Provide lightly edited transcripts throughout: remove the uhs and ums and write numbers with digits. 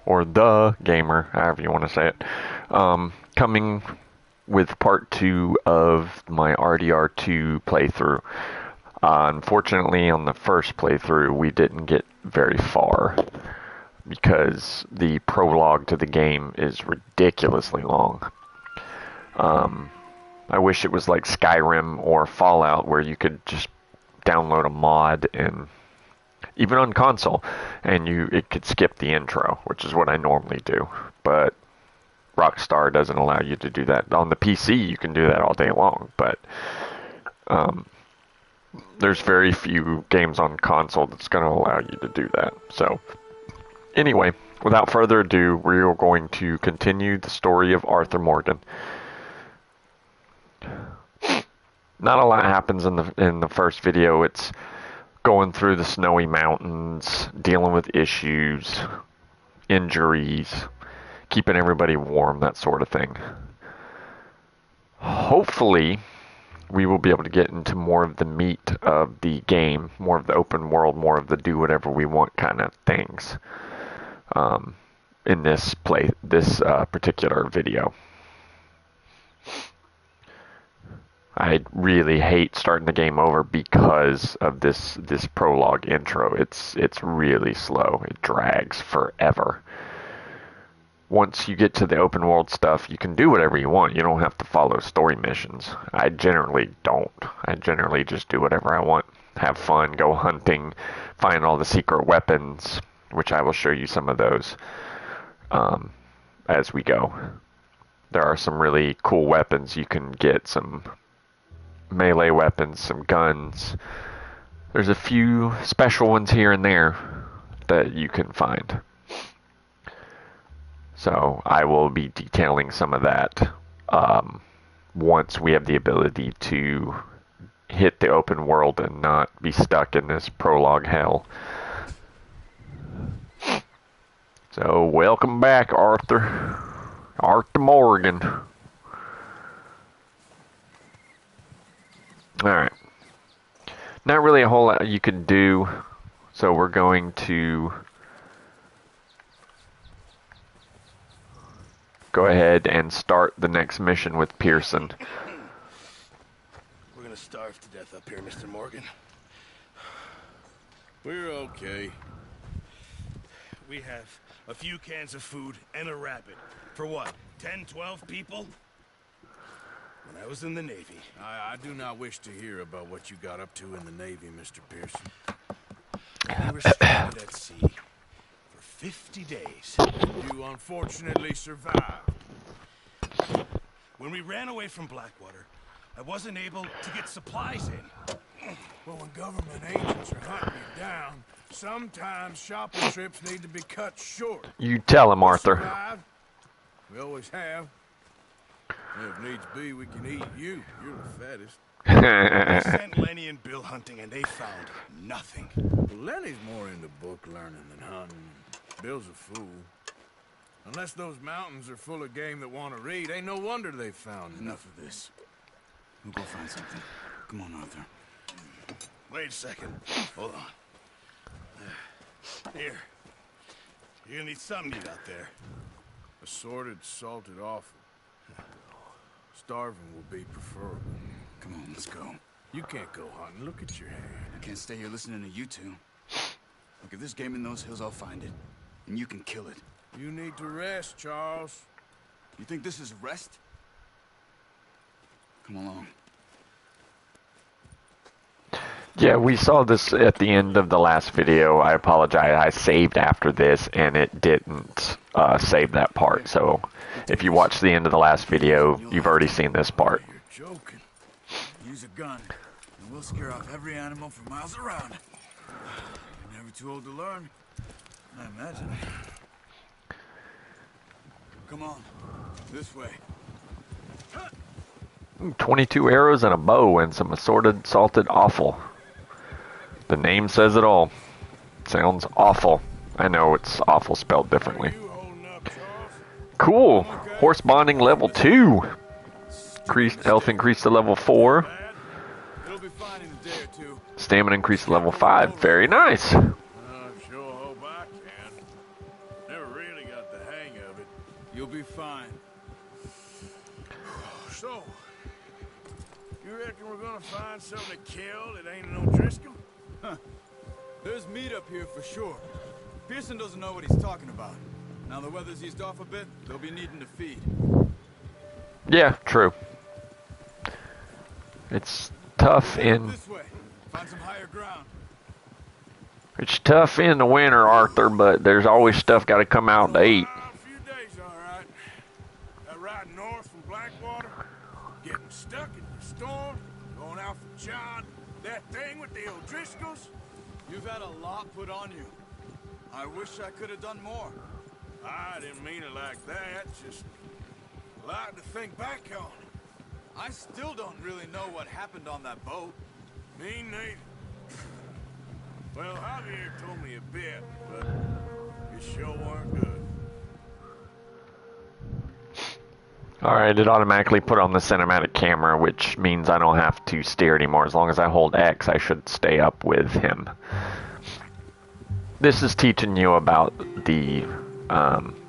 or the gamer, however you want to say it, coming with part 2 of my RDR2 playthrough. Unfortunately, on the first playthrough, we didn't get very far because the prologue to the game is ridiculously long. I wish it was like Skyrim or Fallout where you could just download a mod, and even on console, and it could skip the intro, which is what I normally do. But Rockstar doesn't allow you to do that. On the PC, you can do that all day long, but there's very few games on console that's going to allow you to do that. So, anyway, without further ado, we are going to continue the story of Arthur Morgan. Not a lot happens in the first video. It's going through the snowy mountains, dealing with issues, injuries, keeping everybody warm, that sort of thing. Hopefully, we will be able to get into more of the meat of the game, more of the open world, more of the do whatever we want kind of things in this particular video. I really hate starting the game over because of this prologue intro. It's really slow. It drags forever. Once you get to the open world stuff, you can do whatever you want. You don't have to follow story missions. I generally don't. I generally just do whatever I want. Have fun, go hunting, find all the secret weapons, which I will show you some of those as we go. There are some really cool weapons. You can get some melee weapons, some guns. There's a few special ones here and there that you can find. So I will be detailing some of that once we have the ability to hit the open world and not be stuck in this prologue hell. So welcome back, Arthur. Arthur Morgan. Alright. Not really a whole lot you can do, so we're going to go ahead and start the next mission with Pearson. We're gonna starve to death up here, Mr. Morgan. We're okay. We have a few cans of food and a rabbit. For what, 10, 12 people? When I was in the Navy. I do not wish to hear about what you got up to in the Navy, Mr. Pearson. We were stranded at sea for 50 days. You unfortunately survived. When we ran away from Blackwater, I wasn't able to get supplies in. Well, when government agents are hunting you down, sometimes shopping trips need to be cut short. You tell him, Arthur. Survived. We always have. And if needs be, we can eat you. You're the fattest. I sent Lenny and Bill hunting, and they found nothing. Well, Lenny's more into book learning than hunting. Bill's a fool. Unless those mountains are full of game that want to read, ain't no wonder they found Enough of this. We'll go find something. Come on, Arthur. Wait a second. Hold on. Here. You're gonna need something to eat out there. Assorted, salted offal. Starving will be preferable. Come on, let's go. You can't go hunting. Look at your hand. I can't stay here listening to you two. Look, if there's game in those hills, I'll find it. And you can kill it. You need to rest, Charles. You think this is rest? Come along. Yeah, we saw this at the end of the last video. I apologize. I saved after this, and it didn't save that part. So if you watch the end of the last video, you've already seen this part. You're joking. Use a gun, and we'll scare off every animal for miles around. You're never too old to learn, I imagine. Come on, this way. 22 arrows and a bow and some assorted salted offal. The name says it all. Sounds awful. I know it's awful spelled differently. You holding up, Charles? Cool. Horse bonding level 2. Increased health increased to level 4. You'll be fine in a day or two. Stamina increased to level 5. Very nice. I sure hope I can. Never really got You'll be fine. So, you reckon we're gonna find something to kill that ain't no Driscoll? Huh. There's meat up here for sure. Pearson doesn't know what he's talking about. Now the weather's eased off a bit, they'll be needing to feed. Yeah, true. It's tough in This way. Find some higher ground. the winter, Arthur, but there's always stuff got to come out to eat. A few days, all right. That ride north from Blackwater, getting stuck in the storm, going out from John, that thing with the O'Driscolls. You've had a lot put on you. I wish I could have done more. I didn't mean it like that, just a lot to think back on. I still don't really know what happened on that boat. Me neither. Well, Javier told me a bit, but it sure weren't good. Alright, it automatically put on the cinematic camera, which means I don't have to steer anymore. As long as I hold X, I should stay up with him. This is teaching you about the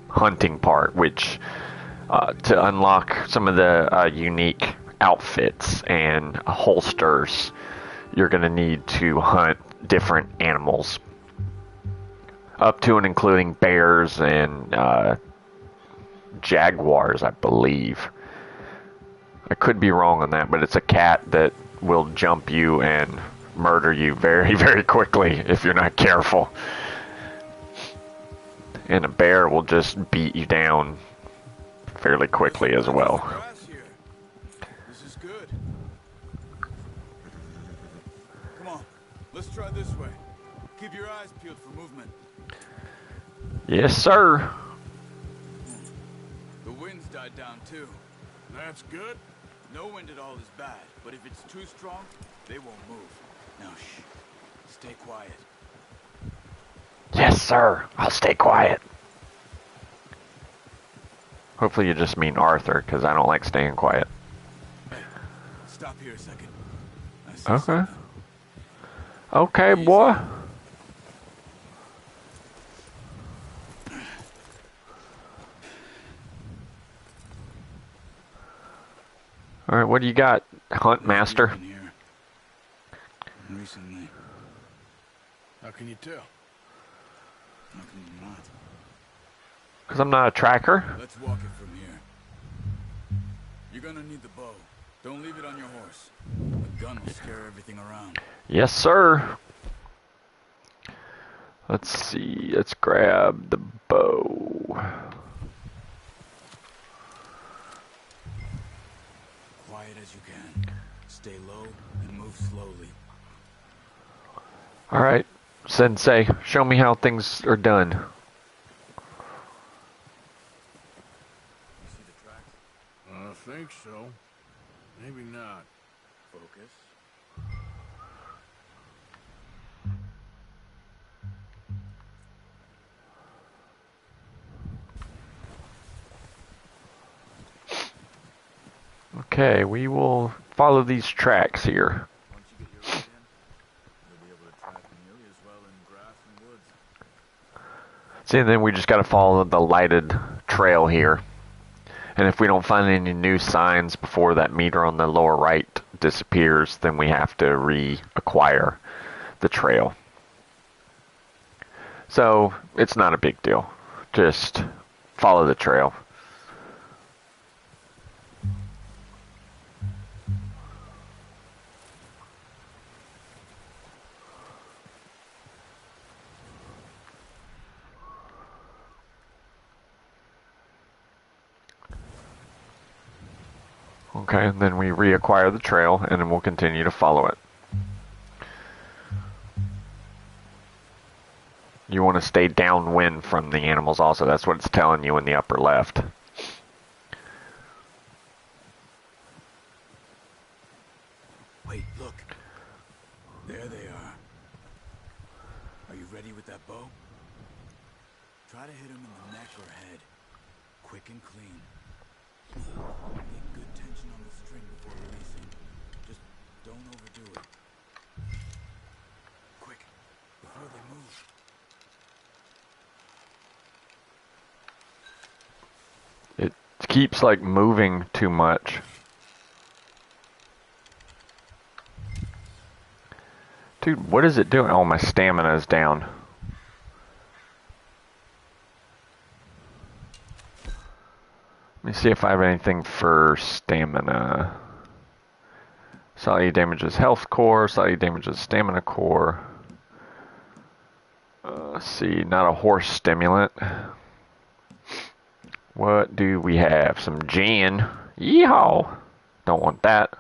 hunting part, which to unlock some of the unique outfits and holsters, you're going to need to hunt different animals, up to and including bears and jaguars, I believe. I could be wrong on that, but it's a cat that will jump you and murder you very, very quickly if you're not careful. And a bear will just beat you down fairly quickly as well. Grass here. This is good. Come on, let's try this way. Keep your eyes peeled for movement. Yes, sir. The wind's died down too. That's good. No wind at all is bad, but if it's too strong, they won't move. Now shh. Stay quiet. Yes, sir. I'll stay quiet. Hopefully you just mean Arthur, because I don't like staying quiet. Hey, stop here a second. I see Okay. something. Okay, boy. Alright, what do you got, Hunt Master? In here. Recently. How can you tell? How can you not? Because I'm not a tracker. Let's walk it from here. You're gonna need the bow. Don't leave it on your horse. A gun will scare everything around. Yes, sir. Let's see. Let's grab the bow. Quiet as you can. Stay low and move slowly. Alright, Sensei, show me how things are done. You see the tracks? I think so. Maybe not. Focus. Okay, we will follow these tracks here. Once you get your right in, you'll be able to track nearly as well in grass and woods. See, and then we just got to follow the lighted trail here. And if we don't find any new signs before that meter on the lower right disappears, then we have to reacquire the trail. So, it's not a big deal. Just follow the trail. Okay, and then we reacquire the trail, and then we'll continue to follow it. You want to stay downwind from the animals also. That's what it's telling you in the upper left. Wait, look. There they are. Are you ready with that bow? Try to hit him in the neck or head. Quick and clean. Get good tension on the string before releasing. Just don't overdo it. Quick, before they move. It keeps like moving too much. Dude, what is it doing? Oh, my stamina is down. Let me see if I have anything for stamina. Slightly damages health core, slightly damages stamina core. Let's see, not a horse stimulant. What do we have? Some gin. Yeehaw! Don't want that.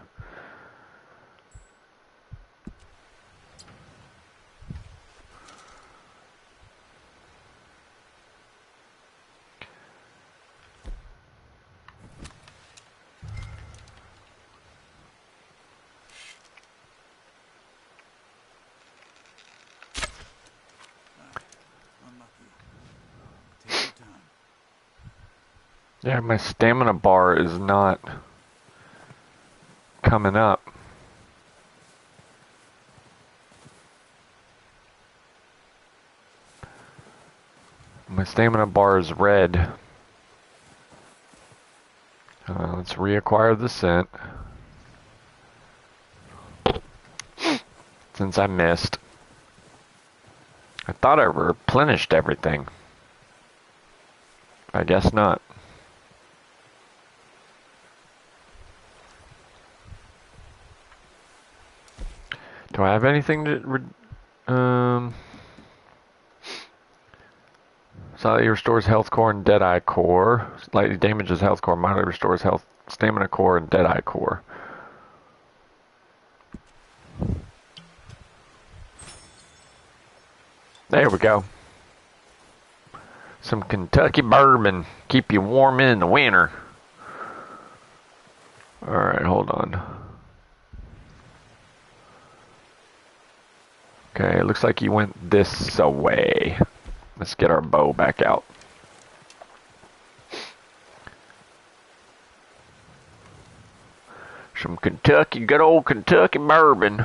Yeah, my stamina bar is not coming up. My stamina bar is red. Let's reacquire the scent. Since I missed. I thought I replenished everything. I guess not. Do I have anything to... Slightly restores health core and deadeye core. Slightly damages health core. Mildly restores health, stamina core, and deadeye core. There we go. Some Kentucky bourbon. Keep you warm in the winter. Alright, hold on. Okay, it looks like he went this way. Let's get our bow back out. Some Kentucky, good old Kentucky bourbon.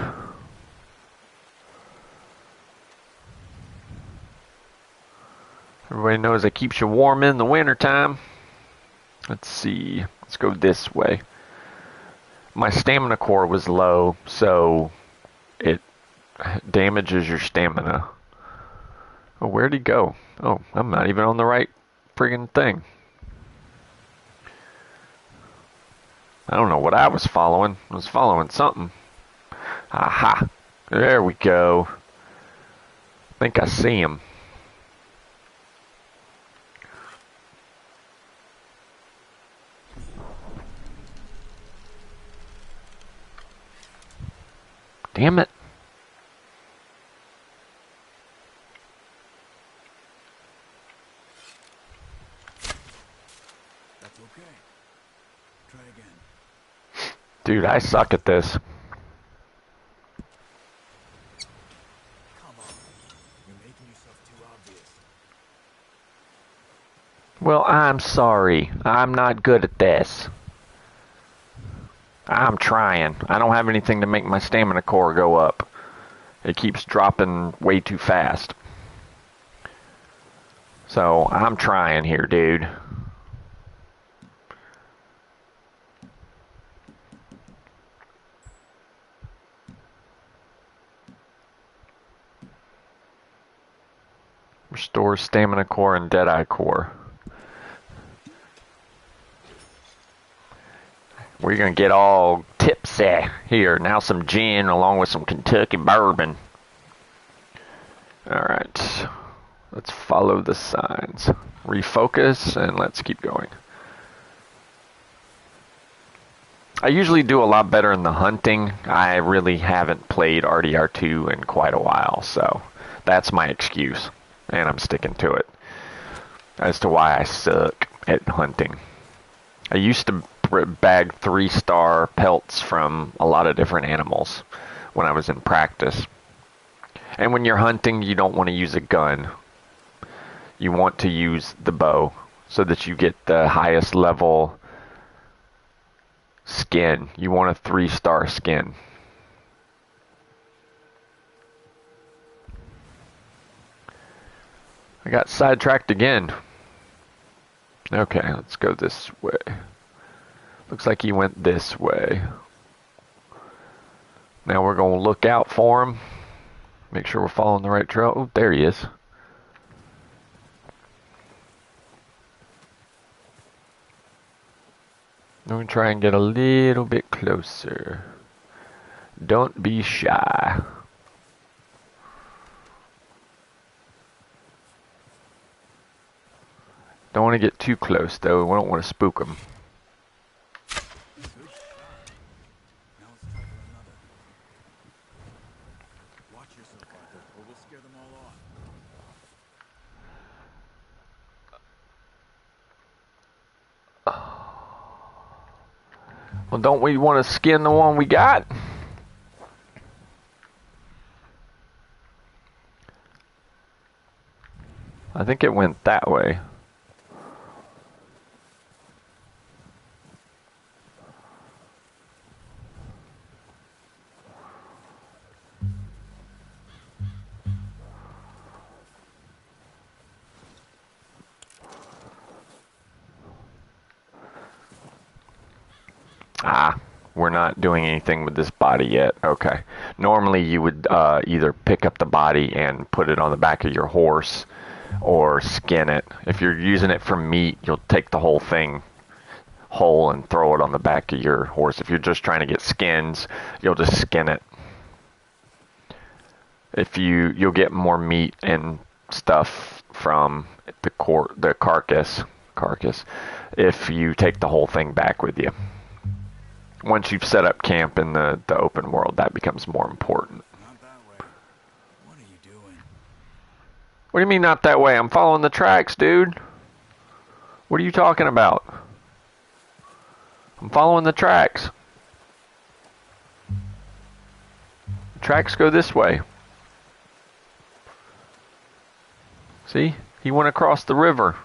Everybody knows that keeps you warm in the wintertime. Let's see. Let's go this way. My stamina core was low, so it damages your stamina. Oh, where'd he go? Oh, I'm not even on the right friggin' thing. I don't know what I was following. I was following something. Aha! There we go. I think I see him. Damn it. That's okay. Try again. Dude, I suck at this. Come on. You're making yourself too obvious. Well, I'm sorry. I'm not good at this. I'm trying. I don't have anything to make my stamina core go up. It keeps dropping way too fast. So, I'm trying here, dude. Restore stamina core and deadeye core. We're gonna get all tipsy here. Now some gin along with some Kentucky bourbon. Alright. Let's follow the signs. Refocus and let's keep going. I usually do a lot better in the hunting. I really haven't played RDR2 in quite a while, so that's my excuse. And I'm sticking to it. As to why I suck at hunting. I used to bag 3-star pelts from a lot of different animals when I was in practice. And when you're hunting, you don't want to use a gun. You want to use the bow so that you get the highest level skin. You want a 3-star skin. I got sidetracked again. Okay, let's go this way. Looks like he went this way. Now we're going to look out for him. Make sure we're following the right trail. Oh, there he is. I'm going to try and get a little bit closer. Don't be shy. Don't want to get too close, though. We don't want to spook him. Now let's try for another. Watch yourself, Arthur, or we'll scare them all off. Well, don't we want to skin the one we got? I think it went that way. Ah, we're not doing anything with this body yet. Okay. Normally you would either pick up the body and put it on the back of your horse or skin it. If you're using it for meat, you'll take the whole thing whole and throw it on the back of your horse. If you're just trying to get skins, you'll just skin it. You'll get more meat and stuff from the carcass if you take the whole thing back with you. Once you've set up camp in the open world, that becomes more important. Not that way. What are you doing? What do you mean not that way? I'm following the tracks, dude. What are you talking about? I'm following the tracks. The tracks go this way. See? He went across the river.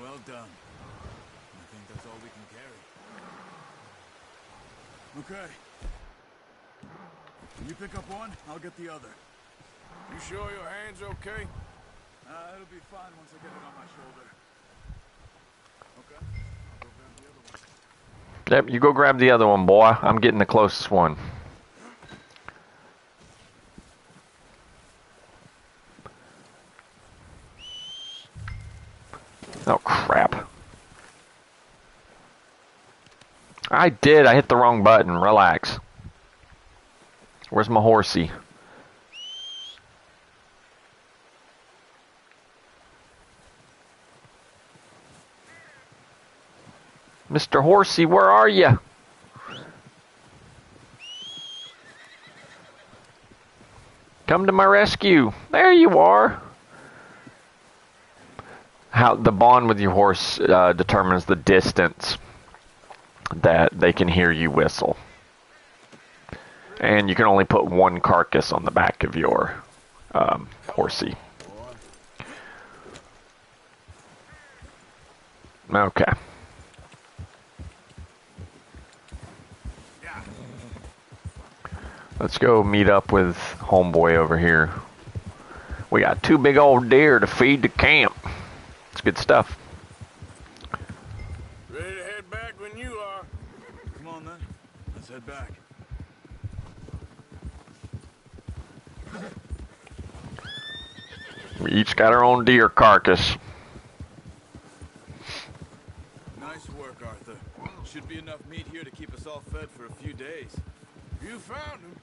Well done. I think that's all we can carry. Okay. You pick up one, I'll get the other. You sure your hand's okay? It'll be fine once I get it on my shoulder. Okay. I'll go grab the other one. Yep, you go grab the other one, boy. I'm getting the closest one. Oh, crap. I hit the wrong button. Relax. Where's my horsey? Mr. Horsey, where are you? Come to my rescue. There you are. How the bond with your horse determines the distance that they can hear you whistle. And you can only put one carcass on the back of your horsey. Okay. Let's go meet up with homeboy over here. We got 2 big old deer to feed the camp. It's good stuff. Ready to head back when you are. Come on then. Let's head back. We each got our own deer carcass. Nice work, Arthur. Should be enough meat here to keep us all fed for a few days. You found him.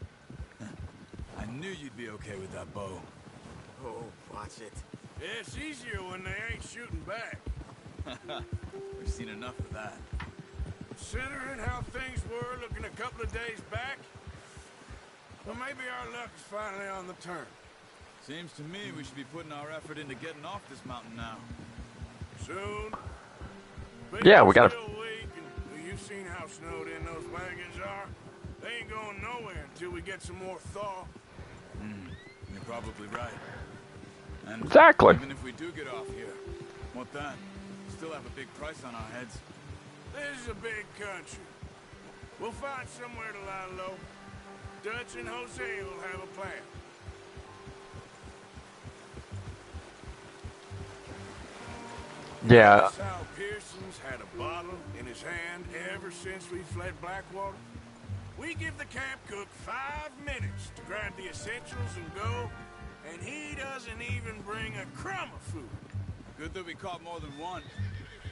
I knew you'd be okay with that bow. Oh, watch it. Yeah, it's easier when they ain't shooting back. We've seen enough of that. Considering how things were looking a couple of days back, well, maybe our luck is finally on the turn. Seems to me we should be putting our effort into getting off this mountain now. Soon. Yeah, we gotta- Still weak, and you've seen how snowed in those wagons are. They ain't going nowhere until we get some more thaw. You're probably right. And Exactly. even if we do get off here, what then? Still have a big price on our heads. This is a big country. We'll find somewhere to lie low. Dutch and Jose will have a plan. Yeah, Sal Pearson's had a bottle in his hand ever since we fled Blackwater. We give the camp cook 5 minutes to grab the essentials and go, and he doesn't even bring a crumb of food. Good that we caught more than one.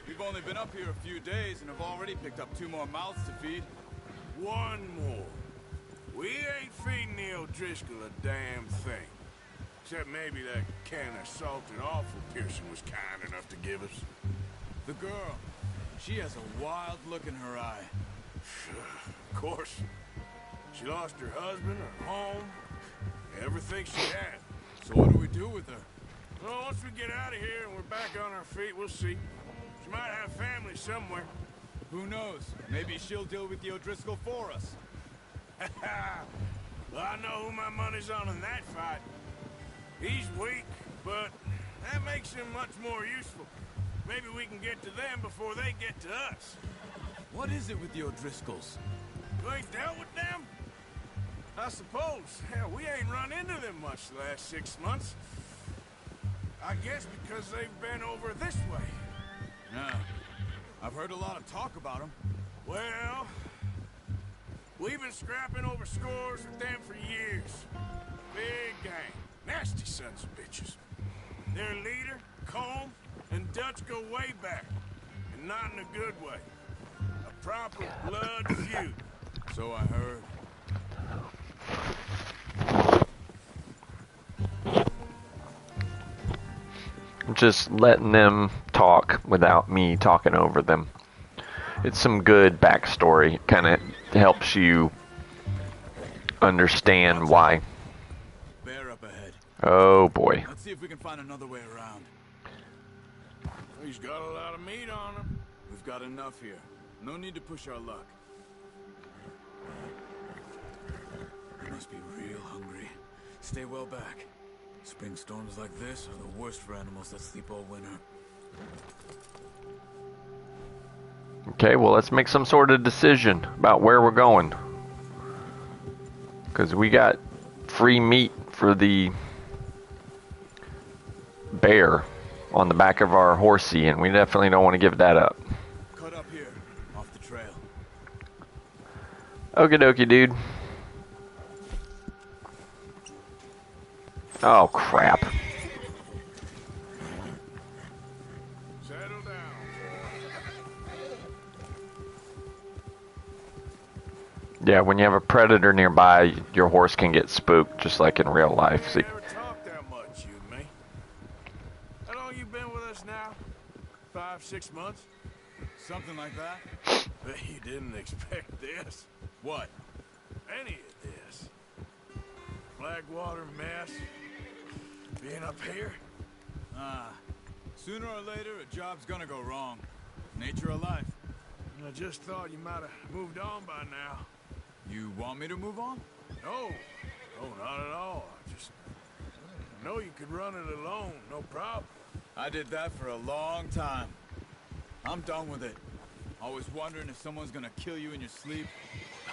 We've only been up here a few days and have already picked up 2 more mouths to feed. 1 more. We ain't feeding the O'Driscoll a damn thing. Except maybe that can of salted offal Pearson was kind enough to give us. The girl, she has a wild look in her eye. Of course. She lost her husband, her home, everything she had. So what do we do with her? Well, once we get out of here and we're back on our feet, we'll see. She might have family somewhere. Who knows? Maybe she'll deal with the O'Driscoll for us. Well, I know who my money's on in that fight. He's weak, but that makes him much more useful. Maybe we can get to them before they get to us. What is it with the O'Driscolls? You ain't dealt with them? I suppose. Hell, we ain't run into them much the last 6 months. I guess because they've been over this way. Yeah. I've heard a lot of talk about them. Well, we've been scrapping over scores with them for years. Big gang. Nasty sons of bitches. Their leader, Colm, and Dutch go way back. And not in a good way. A proper blood feud. So I heard. just letting them talk without me talking over them. It's some good backstory. It kind of helps you understand why. Bear up ahead. Oh boy. Let's see if we can find another way around. He's got a lot of meat on him. We've got enough here. No need to push our luck. You must be real hungry. Stay well back. Spring storms like this are the worst for animals that sleep all winter. Okay, well, let's make some sort of decision about where we're going. Because we got free meat for the bear on the back of our horsey, and we definitely don't want to give that up. Cut up here, off the trail. Okie dokie, dude. Oh, crap. Settle down. Yeah, when you have a predator nearby, your horse can get spooked, just like in real life. So, Never talked that much, you and me. How long you been with us now? 5, 6 months? Something like that? Bet you didn't expect this. What? Any of this. Blackwater mess. Being up here. Sooner or later, a job's gonna go wrong. Nature of life. I just thought you might have moved on by now. You want me to move on? No. No, not at all. I know you could run it alone, no problem. I did that for a long time. I'm done with it. Always wondering if someone's gonna kill you in your sleep.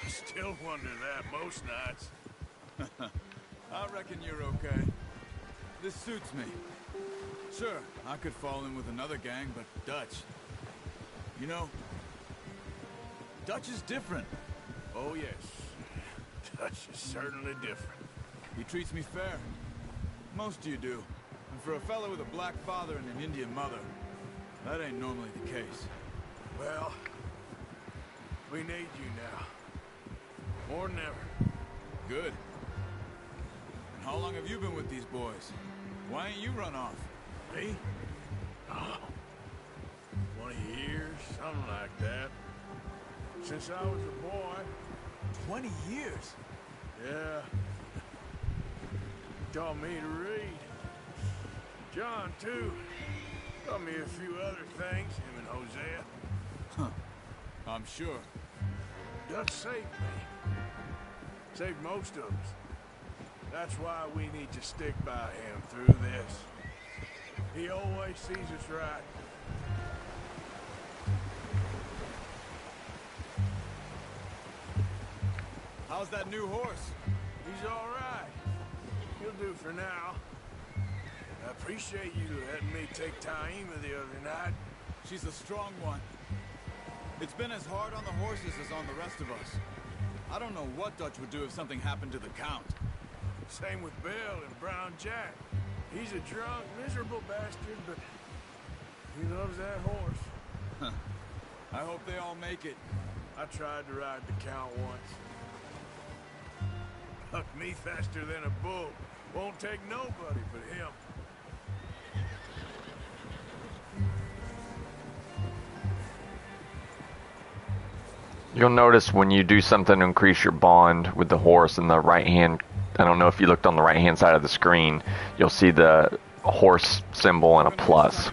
I still wonder that most nights. I reckon you're okay. This suits me. Sure, I could fall in with another gang, but Dutch... You know, Dutch is different. Oh, yes. Dutch is certainly different. He treats me fair. Most of you do. And for a fellow with a black father and an Indian mother, that ain't normally the case. Well, we need you now. More than ever. Good. And how long have you been with these boys? Why ain't you run off? Me? Oh. 20 years, something like that. Since I was a boy. 20 years? Yeah. Taught me to read. John, too. Taught me a few other things, him and Hosea. Huh. I'm sure. Dutch saved me. Saved most of us. That's why we need to stick by him through this. He always sees us right. How's that new horse? He's all right. He'll do for now. I appreciate you letting me take Taima the other night. She's a strong one. It's been as hard on the horses as on the rest of us. I don't know what Dutch would do if something happened to the Count. Same with Bill and Brown Jack. He's a drunk, miserable bastard, but he loves that horse. I hope they all make it. I tried to ride the Count once. Hucked me faster than a bull. Won't take nobody but him. You'll notice when you do something to increase your bond with the horse in the right hand, I don't know if you looked on the right hand side of the screen, you'll see the horse symbol and a plus.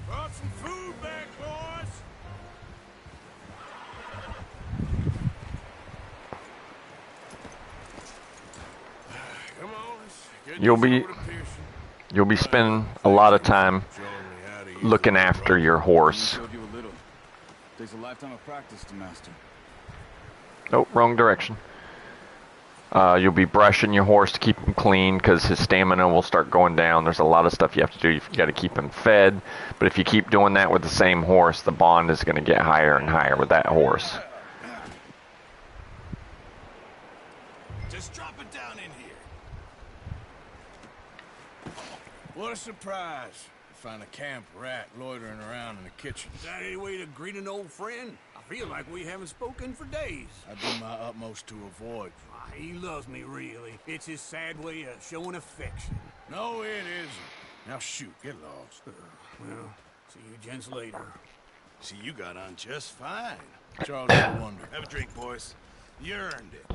Brought some food back, boys. Come on, let's get You'll this be- over to Pearson. You'll be spending a lot of time Showing me how to use looking the after rope. your horse. Showed you a little. Takes a lifetime of practice to master. Oh, wrong direction. You'll be brushing your horse to keep him clean because his stamina will start going down. There's a lot of stuff you have to do. You've got to keep him fed. But if you keep doing that with the same horse, the bond is going to get higher and higher with that horse. Just drop it down in here. What a surprise. Find a camp rat loitering around in the kitchen. Is that any way to greet an old friend? I feel like we haven't spoken for days. I do my utmost to avoid. He loves me, really. It's his sad way of showing affection. No, it isn't. Now shoot, get lost. Well, see you gents later. See, you got on just fine. Charles, I wonder. Have a drink, boys. You earned it.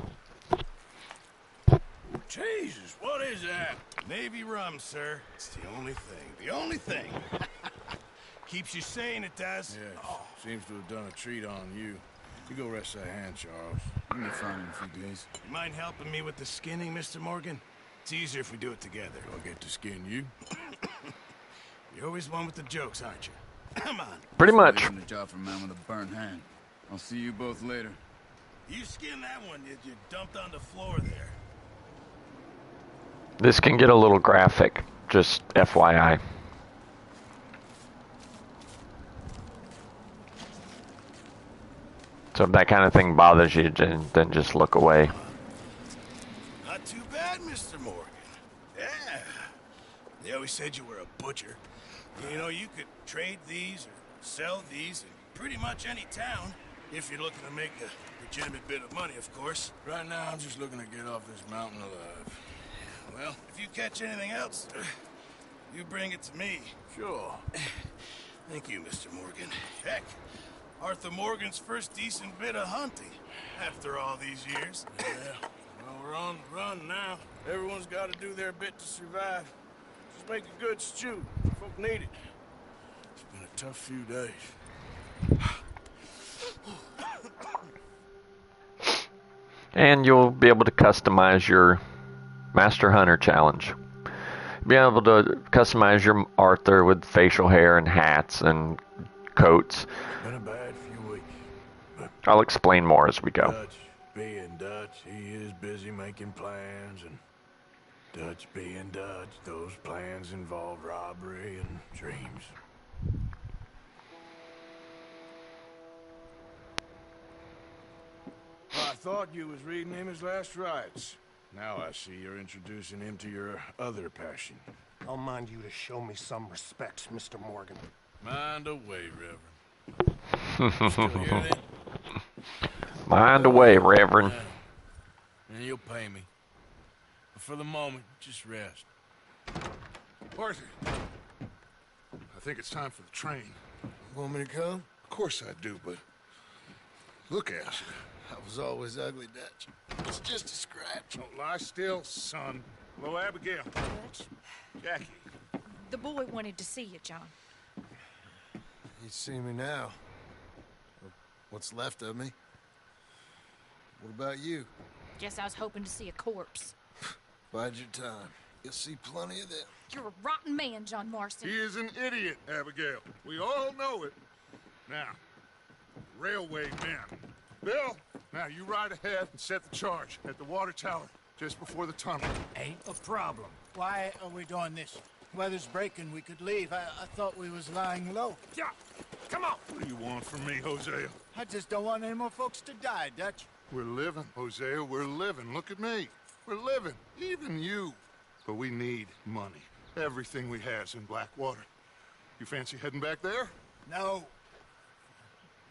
Jesus, what is that? Navy rum, sir. It's the only thing. The only thing. Keeps you sane, it does. Yeah, seems to have done a treat on you. You go rest that hand, Charles. You'll be fine in a few days. You mind helping me with the skinning, Mr. Morgan? It's easier if we do it together. Do I get to skin you? You're always one with the jokes, aren't you? Come on. Pretty much. Doing the job for a man with a burnt hand. I'll see you both later. You skinned that one you dumped on the floor there. This can get a little graphic, just FYI. So if that kind of thing bothers you, then just look away. Not too bad, Mr. Morgan. Yeah. They always said you were a butcher. You know, you could trade these or sell these in pretty much any town if you're looking to make a legitimate bit of money, of course. Right now, I'm just looking to get off this mountain alive. Well, if you catch anything else, you bring it to me. Sure. Thank you, Mr. Morgan. Heck, Arthur Morgan's first decent bit of hunting after all these years. Yeah. Well, we're on the run now. Everyone's got to do their bit to survive. Just make a good stew. Folk need it. It's been a tough few days. And you'll be able to customize your Master Hunter challenge. Be able to customize your Arthur with facial hair and hats and coats. Been a bad few weeks. I'll explain more as we go. Dutch being Dutch, he is busy making plans, and Dutch being Dutch, those plans involve robbery and dreams. I thought you was reading him his last rites. Now I see you're introducing him to your other passion. I'll mind you to show me some respect, Mr. Morgan. Mind away, Reverend. Still here then? Mind away, Reverend. And you'll pay me. But for the moment, just rest. Arthur, I think it's time for the train. Want me to come? Of course I do, but look at you. I was always ugly, Dutch. It's just a scratch. Don't lie still, son. Hello, Abigail. Jackie. The boy wanted to see you, John. He'd see me now. Or what's left of me. What about you? Guess I was hoping to see a corpse. Bide your time. You'll see plenty of them. You're a rotten man, John Marston. He is an idiot, Abigail. We all know it. Now, railway men. Bill, now you ride ahead and set the charge at the water tower just before the tunnel. Ain't a problem. Why are we doing this? Weather's breaking. We could leave. I thought we was lying low. Yeah, come on. What do you want from me, Hosea? I just don't want any more folks to die, Dutch. We're living, Hosea. We're living. Look at me. We're living. Even you. But we need money. Everything we has in Blackwater. You fancy heading back there? No.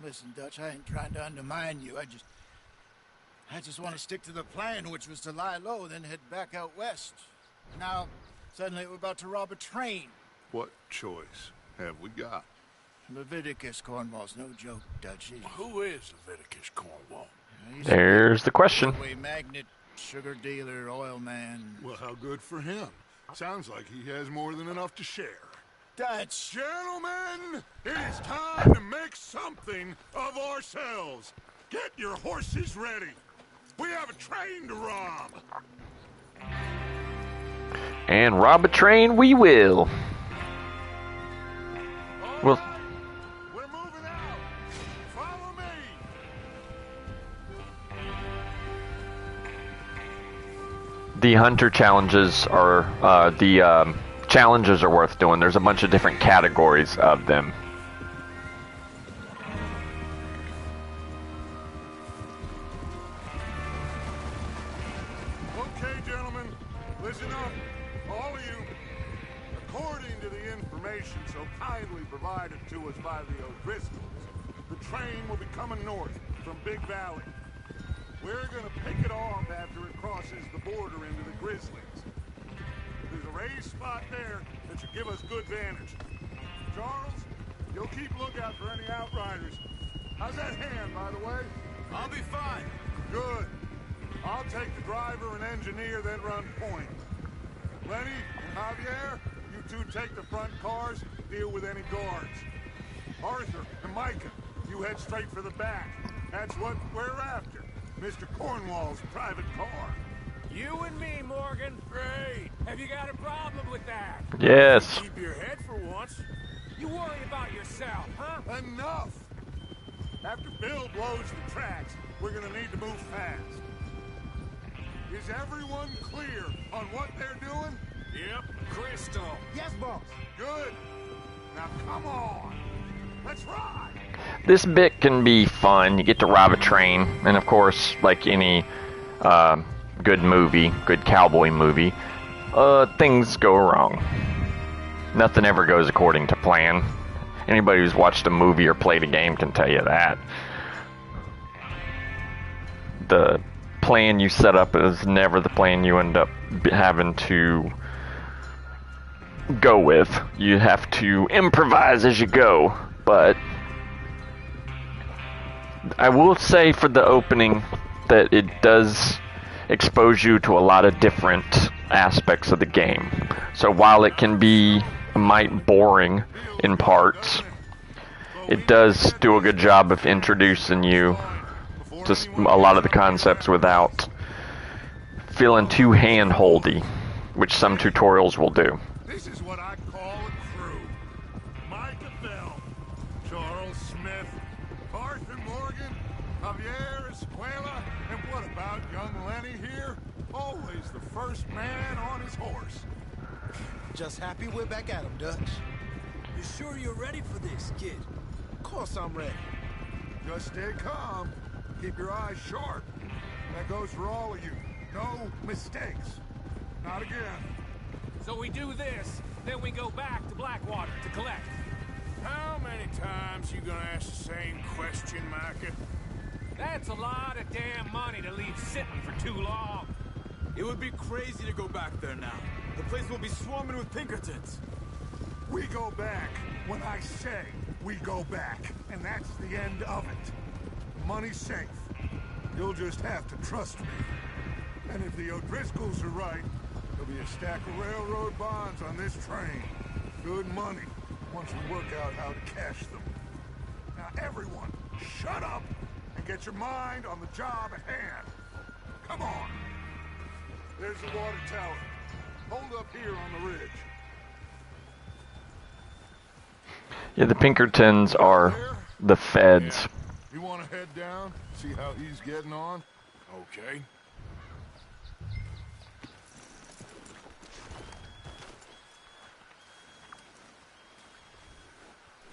Listen, Dutch, I ain't trying to undermine you. I just want to stick to the plan, which was to lie low, then head back out west. Now, suddenly we're about to rob a train. What choice have we got? Leviticus Cornwall's no joke, Dutch. Who is Leviticus Cornwall? He's There's the question. a magnate, sugar dealer, oil man. Well, how good for him. Sounds like he has more than enough to share. Dutch! Gentlemen, it is time to make something of ourselves. Get your horses ready. We have a train to rob. And rob a train we will. Well, We're moving out. Follow me. the hunter challenges are challenges are worth doing. There's a bunch of different categories of them. Okay, gentlemen, listen up. All of you. According to the information so kindly provided to us by the O'Driscolls, the train will be coming north from Big Valley. We're gonna pick it off after it crosses the border into the Grizzlies. There's a raised spot there that should give us good vantage. Charles, you'll keep lookout for any outriders. How's that hand, by the way? I'll be fine. Good. I'll take the driver and engineer, then run point. Lenny and Javier, you two take the front cars, deal with any guards. Arthur and Micah, you head straight for the back. That's what we're after. Mr. Cornwall's private car. You and me, Morgan. Great. Have you got a problem with that? Yes. Keep your head for once. You worry about yourself, huh? Enough! After Bill blows the tracks, we're gonna need to move fast. Is everyone clear on what they're doing? Yep, Crystal. Yes, boss. Good. Now come on. Let's ride. This bit can be fun. You get to rob a train, and of course, like any good movie, good cowboy movie, things go wrong. Nothing ever goes according to plan. Anybody who's watched a movie or played a game can tell you that. The plan you set up is never the plan you end up having to go with. You have to improvise as you go, but I will say for the opening that it does expose you to a lot of different aspects of the game. So while it can be might boring in parts, it does do a good job of introducing you to a lot of the concepts without feeling too hand-holdy, which some tutorials will do. This is what I call a crew. Micah Bell, Charles Smith, Arthur Morgan, Javier Escuela, and what about young Lenny here? Always the first man on his horse. Just happy we're back at him, Dutch. You sure you're ready for this, kid? Of course I'm ready. Just stay calm. Keep your eyes sharp. That goes for all of you. No mistakes. Not again. So we do this, then we go back to Blackwater to collect. How many times you gonna ask the same question, Micah? That's a lot of damn money to leave sitting for too long. It would be crazy to go back there now. The place will be swarming with Pinkertons. We go back when I say we go back, and that's the end of it. Money's safe. You'll just have to trust me. And if the O'Driscolls are right, there'll be a stack of railroad bonds on this train. Good money, once we work out how to cash them. Now everyone, shut up and get your mind on the job at hand. Come on. There's the water tower. Hold up here on the ridge. Yeah, the Pinkertons are the feds. You want to head down, see how he's getting on? Okay.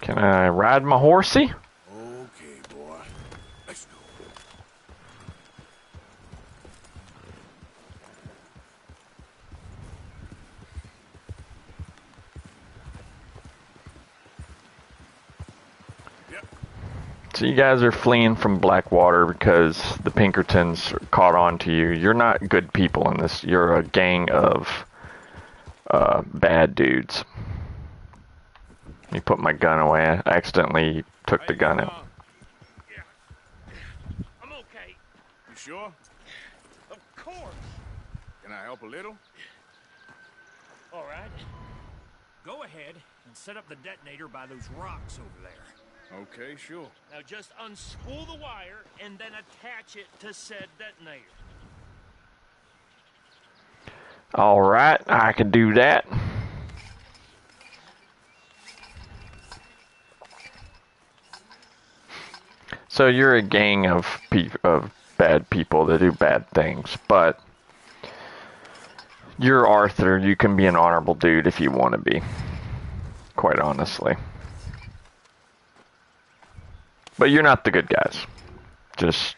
Can I ride my horsey? Okay, boy. Let's go. Yep. So you guys are fleeing from Blackwater because the Pinkertons caught on to you. You're not good people in this. You're a gang of bad dudes. Let me put my gun away. I accidentally took the gun out. Yeah. I'm okay. You sure? Of course. Can I help a little? All right. Go ahead and set up the detonator by those rocks over there. Okay, sure. Now just unspool the wire and then attach it to said detonator. All right, I can do that. So you're a gang of bad people that do bad things, but you're Arthur. You can be an honorable dude if you want to be, quite honestly. But you're not the good guys. Just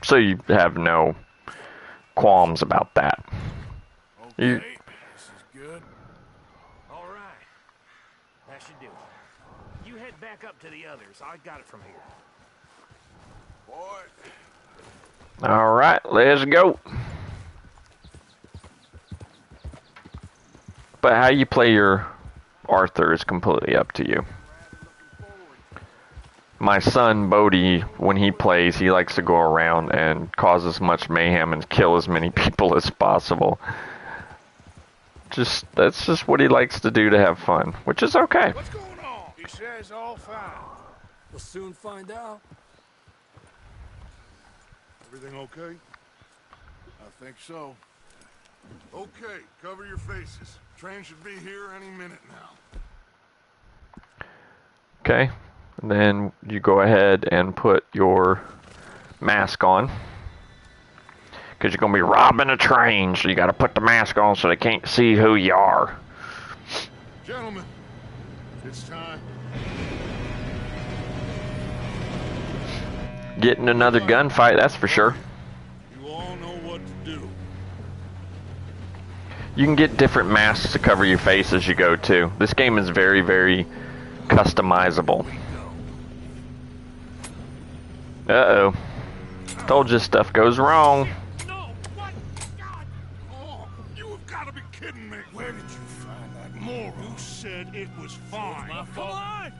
so you have no qualms about that. Okay, this is good. All right. That should do it. You head back up to the others. I got it from here. Boy. All right, let's go. But how you play your Arthur is completely up to you. My son, Bodhi, when he plays, he likes to go around and cause as much mayhem and kill as many people as possible. That's just what he likes to do to have fun, which is okay. What's going on? He says all fine. We'll soon find out. Everything okay? I think so. Okay, cover your faces. Train should be here any minute now. Okay, and then you go ahead and put your mask on. Because you're going to be robbing a train, so you got to put the mask on so they can't see who you are. Gentlemen, it's time. Getting another gunfight, that's for sure. You all know what to do. You can get different masks to cover your face as you go too. This game is very, very customizable. Uh-oh. Told you stuff goes wrong. No! What? God! Oh, you have got to be kidding me. Where did you find that moron? Who said it was fine? My fault. Come on!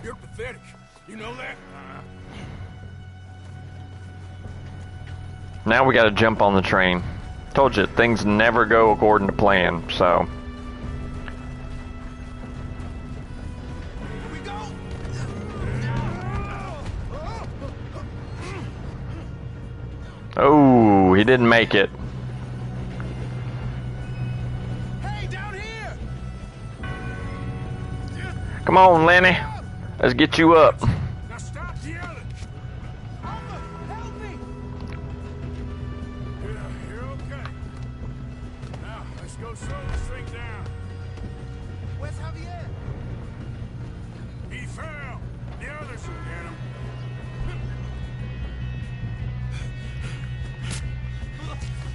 You're pathetic. You know that? Now we gotta jump on the train. Told you, things never go according to plan, so. Here we go! Oh, he didn't make it. Hey, down here! Come on, Lenny. Let's get you up. Now stop yelling! Help me! You're okay. Now, let's go slow this thing down. Where's Javier? He fell. The others will get him.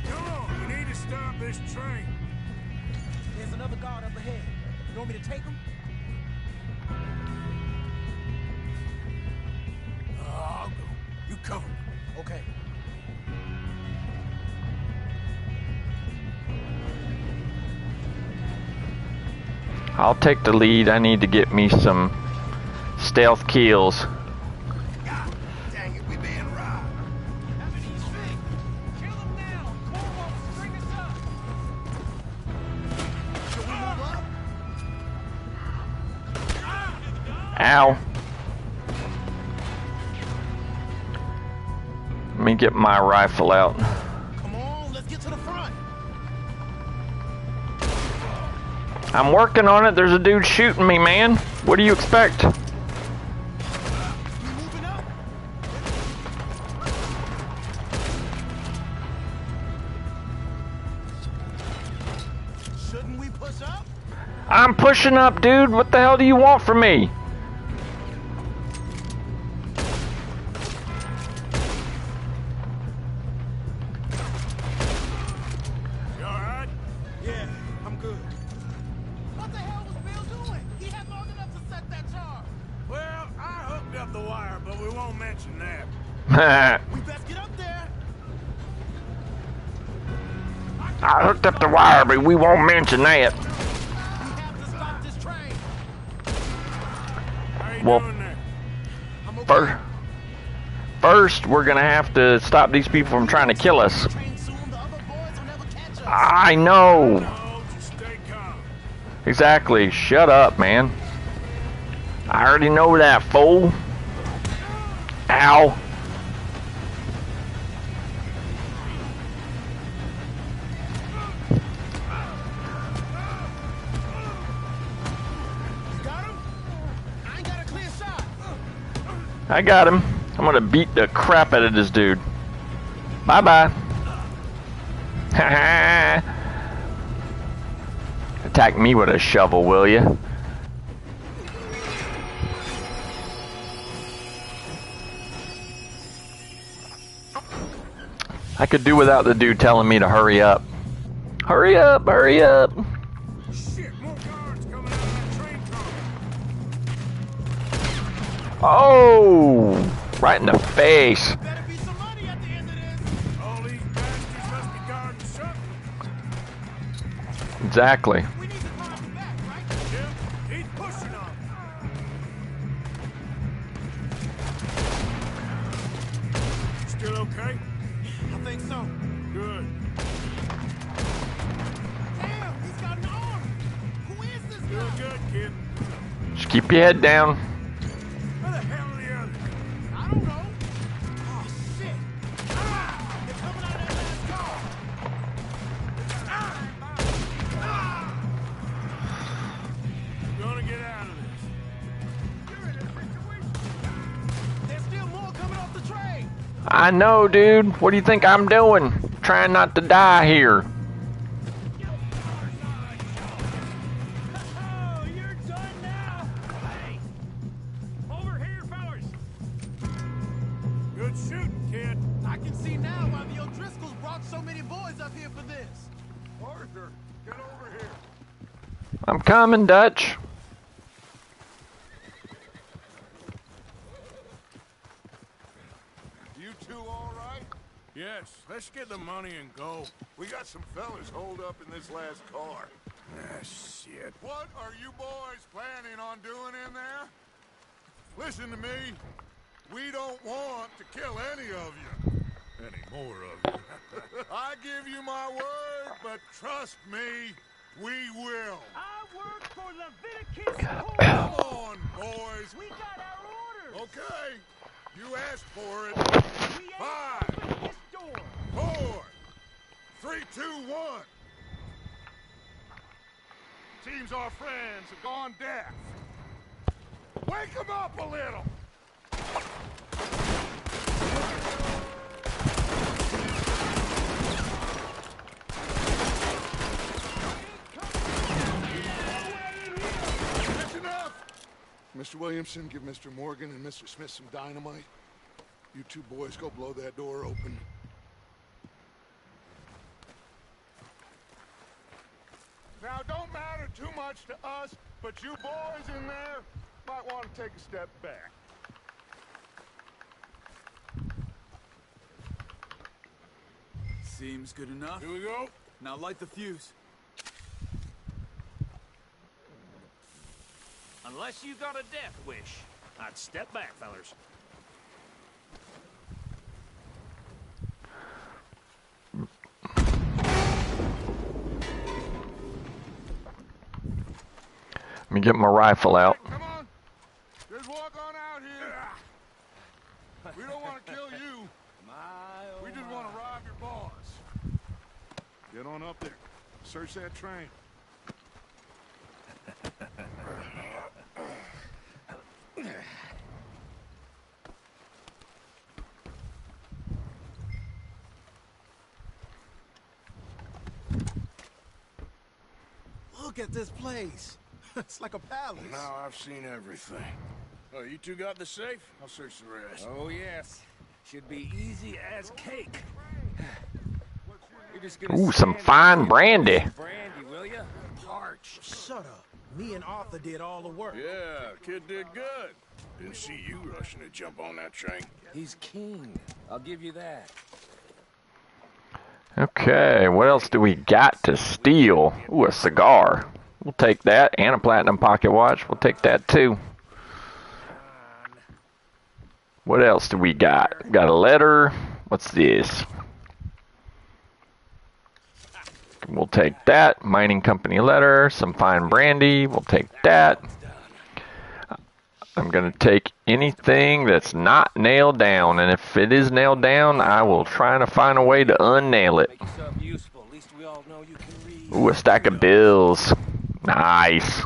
Come on, we need to stop this train. There's another guard up ahead. You want me to take him? I'll go. You cover me. Okay. I'll take the lead. I need to get me some stealth kills. God dang it, we being robbed. Enemy's big. Kill him now. Corvo, bring us up. Should we move up? Ow. Let me get my rifle out. Come on, let's get to the front. I'm working on it. There's a dude shooting me, man. What do you expect? We moving up? I'm pushing up, dude. What the hell do you want from me? You alright? Yeah, I'm good. What the hell was Bill doing? He had long enough to set that charge. Well, I hooked up the wire, but we won't mention that. We best get up there. I hooked up the wire, but we won't mention that. We have to stop this train. How you Well, doing there? I'm okay. First, we're gonna have to stop these people from trying to kill us. Train soon, the other boys will never catch us. I know. No, just stay calm. Exactly. Shut up, man. I already know that, fool. Ow. You got him? I ain't got a clear shot. I got him. I'm gonna beat the crap out of this dude. Bye-bye. Attack me with a shovel, will you? I could do without the dude telling me to hurry up. Hurry up, hurry up. Shit, more guards coming out of that train car. Oh, right in the face. Better be some money at the end of this. All these bastards must be guarding something. Exactly. We need to drive him back, right? Yeah, he's pushing on. Still okay? I think so. Good. Damn, he's got an arm. Who is this guy? Doing good, kid. Just keep your head down. Where the hell are the others? I don't know. Oh, shit. Ah! They're coming out of that last car. We're gonna get out of this. You're in a situation. There's still more coming off the train. I know, dude. What do you think I'm doing? Trying not to die here. Oh, you're done now. Hey, over here, fellas. Good shooting, kid. I can see now why the O'Driscolls brought so many boys up here for this. Arthur, get over here. I'm coming, Dutch. You two all right? Yes, let's get the money and go. We got some fellas holed up in this last car. Ah, shit. What are you boys planning on doing in there? Listen to me. We don't want to kill any of you. Any more of you. I give you my word, but trust me, we will. I work for Leviticus. Come on, boys. We got our orders. Okay. You asked for it. We ain't 5, opening this door. 4, 3, 2, 1. Seems our friends have gone deaf. Wake them up a little. That's enough. Mr. Williamson, give Mr. Morgan and Mr. Smith some dynamite. You two boys go blow that door open. Now, don't matter too much to us, but you boys in there might want to take a step back. Seems good enough. Here we go. Now light the fuse. Unless you got a death wish, I'd step back, fellers. Let me get my rifle out. Come on. Just walk on out here. We don't want to kill you. We just want to rob your boss. Get on up there. Search that train. Look at this place. It's like a palace. Now I've seen everything. Oh, you two got the safe? I'll search the rest. Oh, yes. Should be easy as cake. You're just gonna Ooh, some stand fine there and brandy. some brandy, will ya? Parched. Shut up. Me and Arthur did all the work. Yeah, kid did good. Didn't see you rushing to jump on that train. He's king. I'll give you that. Okay, what else do we got to steal? Ooh, a cigar. We'll take that, and a platinum pocket watch. We'll take that too. What else do we got? Got a letter. What's this? We'll take that. Mining company letter. Some fine brandy. We'll take that. I'm going to take anything that's not nailed down. And if it is nailed down, I will try to find a way to unnail it. Make yourself useful. At least we all know you can read. Ooh, a stack of bills. Nice.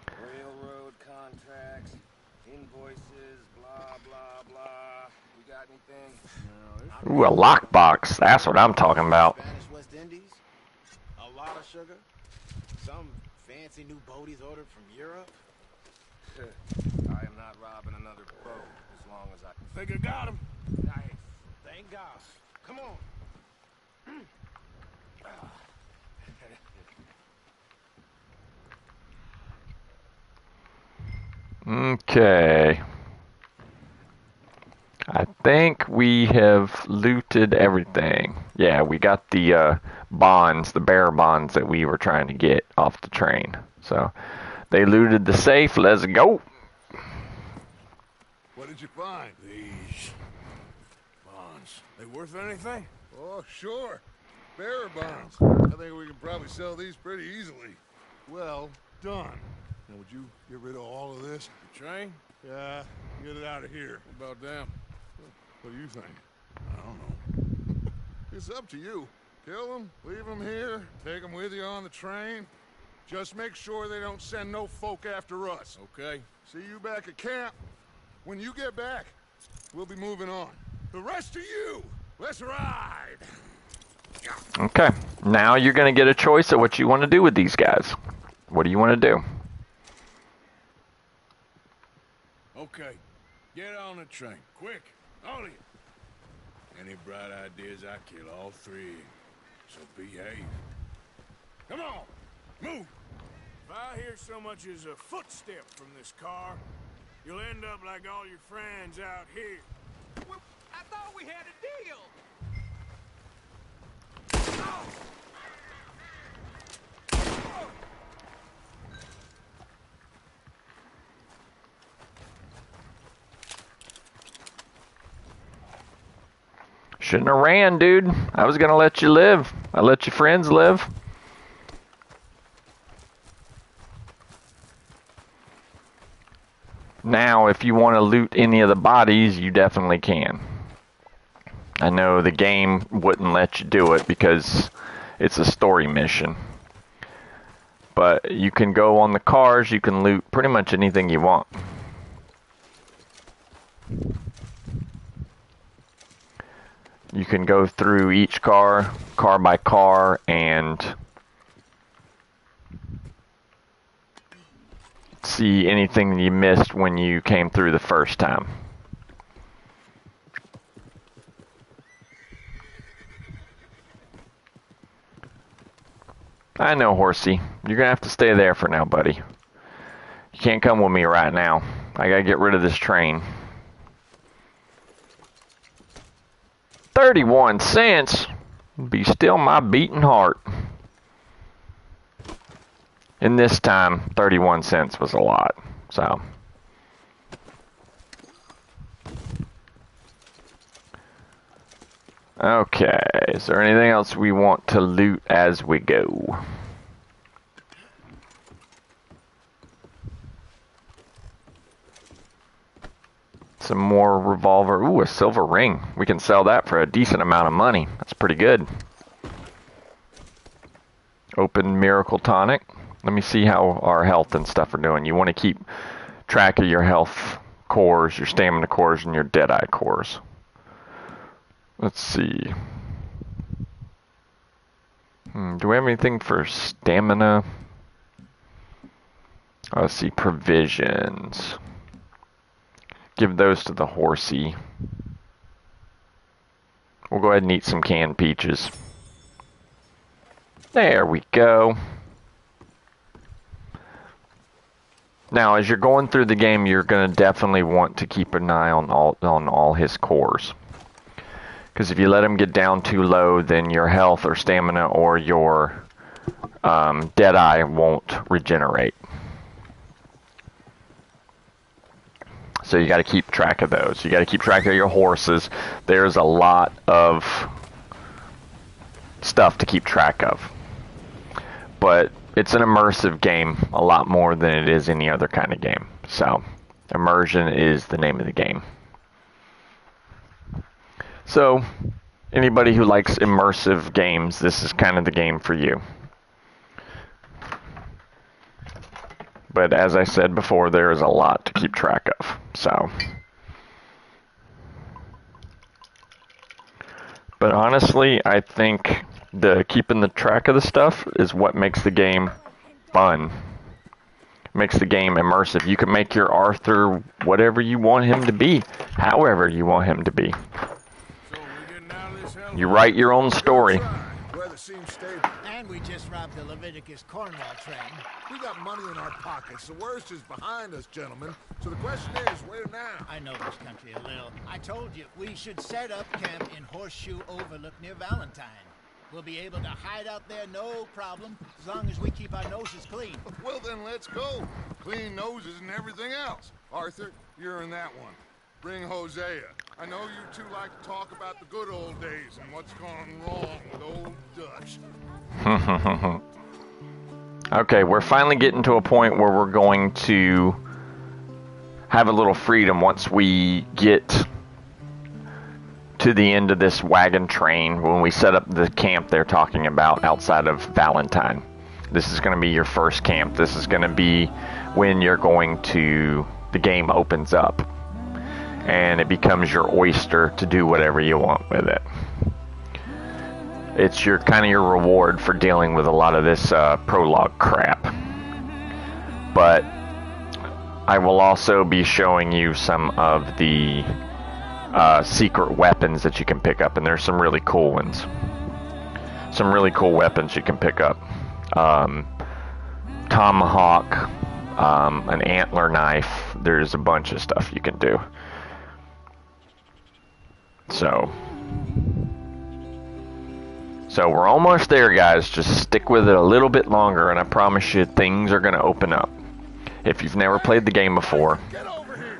Railroad contracts, invoices, blah, blah, blah. We got anything? Ooh, a lockbox. That's what I'm talking about. Spanish West Indies, a lot of sugar, some fancy new boaties ordered from Europe. I am not robbing another boat as long as I... Think I got him. Nice. Thank God. Come on. Okay. I think we have looted everything. Yeah, we got the bonds, the bearer bonds that we were trying to get off the train. So they looted the safe. Let's go. What did you find? These bonds. They worth anything? Oh, sure. Bearer bonds. I think we can probably sell these pretty easily. Well done. Now, would you get rid of all of this? The train? Yeah, get it out of here. What about them? What do you think? I don't know. It's up to you. Kill them, leave them here, take them with you on the train. Just make sure they don't send no folk after us. Okay. See you back at camp. When you get back, we'll be moving on. The rest of you, let's ride. Okay. Now you're going to get a choice of what you want to do with these guys. What do you want to do? Okay. Get on the train. Quick. All of you. Any bright ideas, I kill all three. So behave. Come on. Move. If I hear so much as a footstep from this car, you'll end up like all your friends out here. Well, I thought we had a deal. Shouldn't have ran, dude. I was going to let you live. I let your friends live. Now, if you want to loot any of the bodies, you definitely can. I know the game wouldn't let you do it because it's a story mission. But you can go on the cars, you can loot pretty much anything you want. You can go through each car, car by car, and see anything you missed when you came through the first time. I know, Horsey. You're gonna have to stay there for now, buddy. You can't come with me right now. I gotta get rid of this train. 31 cents be still my beating heart. And this time, 31 cents was a lot. So. Okay, is there anything else we want to loot as we go? Some more revolver. Ooh, a silver ring. We can sell that for a decent amount of money. That's pretty good. Open Miracle Tonic. Let me see how our health and stuff are doing. You want to keep track of your health cores, your stamina cores, and your Deadeye cores. Let's see. Do we have anything for stamina? Oh, let's see, provisions. Give those to the horsey. We'll go ahead and eat some canned peaches. There we go. Now, as you're going through the game, you're going to definitely want to keep an eye on all his cores. Because if you let him get down too low, then your health or stamina or your Deadeye won't regenerate. So you got to keep track of those. You got to keep track of your horses. There's a lot of stuff to keep track of. But it's an immersive game a lot more than it is any other kind of game. So immersion is the name of the game. So anybody who likes immersive games, this is kind of the game for you. But as I said before, there is a lot to keep track of. So, but honestly, I think keeping the track of the stuff is what makes the game fun. Makes the game immersive. You can make your Arthur whatever you want him to be, however you want him to be. You write your own story. And we just robbed the Leviticus Cornwall train. We got money in our pockets. The worst is behind us, gentlemen. So the question is, where now? I know this country a little. I told you, we should set up camp in Horseshoe Overlook near Valentine. We'll be able to hide out there no problem, as long as we keep our noses clean. Well, then let's go. Clean noses and everything else. Arthur, you're in that one. Bring Hosea. I know you two like to talk about the good old days and what's gone wrong with old Dutch. Okay, we're finally getting to a point where we're going to have a little freedom once we get to the end of this wagon train, when we set up the camp they're talking about outside of Valentine. This is going to be your first camp. This is going to be when you're going to, the game opens up and it becomes your oyster to do whatever you want with it. It's your kind of your reward for dealing with a lot of this prologue crap. But I will also be showing you some of the secret weapons that you can pick up, and there's some really cool ones. Some really cool weapons you can pick up. Tomahawk, an antler knife. There's a bunch of stuff you can do. So we're almost there, guys. Just stick with it a little bit longer, and I promise you things are going to open up. If you've never played the game before. Get over here.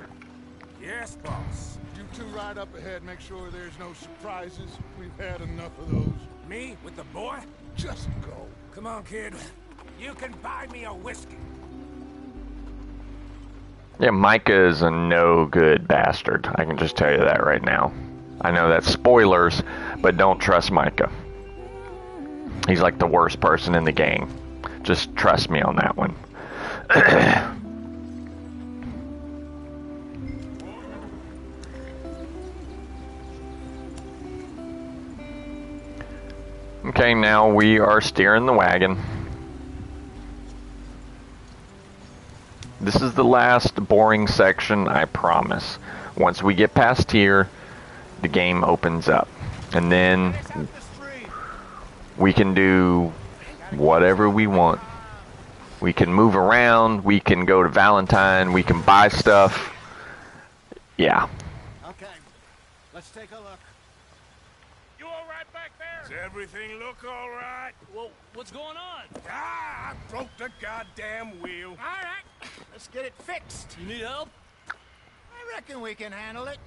Yes, boss. You two ride up ahead, make sure there's no surprises. We've had enough of those. Me with the boy? Just go. Come on, kid. You can buy me a whiskey. Yeah, Micah is a no good bastard. I can just tell you that right now. I know that's spoilers, but don't trust Micah. He's like the worst person in the game. Just trust me on that one. Okay, now we are steering the wagon. This is the last boring section, I promise. Once we get past here, the game opens up. And then we can do whatever we want. We can move around, we can go to Valentine, we can buy stuff. Yeah. Okay, let's take a look. You all right back there? Does everything look all right? Well, what's going on? Ah, I broke the goddamn wheel. All right, let's get it fixed. You need help? I reckon we can handle it.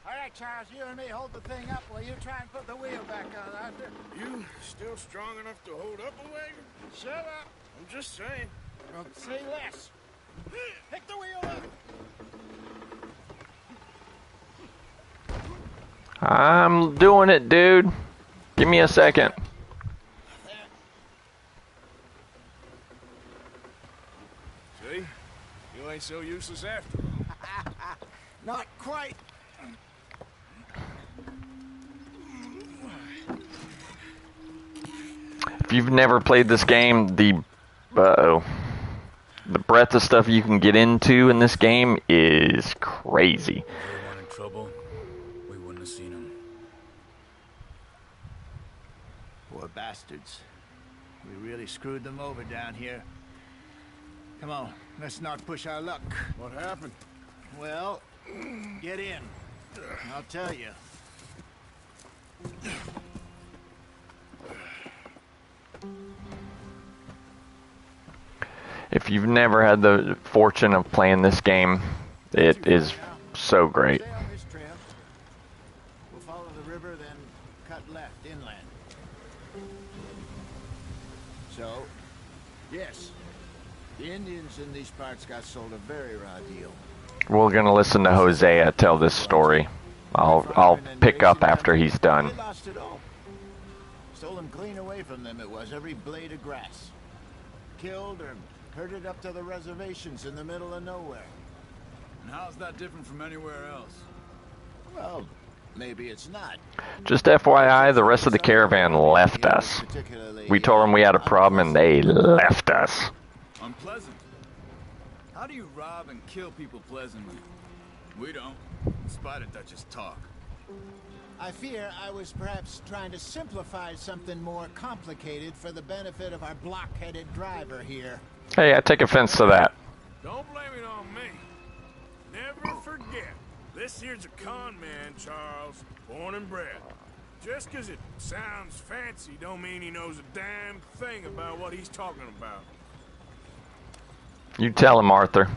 All right, Charles, you and me hold the thing up while you try and put the wheel back on, Arthur. You still strong enough to hold up a wagon? Shut up. I'm just saying. Well, say less. Pick the wheel up. I'm doing it, dude. Give me a second. See? You ain't so useless after all. Not quite. you've never played this game, the breadth of stuff you can get into in this game is crazy. If they weren't in trouble, we wouldn't have seen them. Poor bastards. We really screwed them over down here. Come on, let's not push our luck. What happened? Well, get in. I'll tell you. If you've never had the fortune of playing this game, it is so great. Stay on this trail. We'll follow the river, then cut left inland. So, yes, the Indians in these parts got sold a very raw deal. We're gonna listen to Hosea tell this story. I'll pick up after he's done. They lost it all. Stole them clean away from them. It was every blade of grass. Killed or herded up to the reservations in the middle of nowhere. And how's that different from anywhere else? Well, maybe it's not. Just FYI, the rest of the caravan left us. We told them we had a problem and they left us. Unpleasant. How do you rob and kill people pleasantly? We don't, in spite of Dutch's talk. I fear I was perhaps trying to simplify something more complicated for the benefit of our block-headed driver here. Hey, I take offense to that. Don't blame it on me. Never forget, this here's a con man, Charles, born and bred. Just 'cause it sounds fancy don't mean he knows a damn thing about what he's talking about. You tell him, Arthur.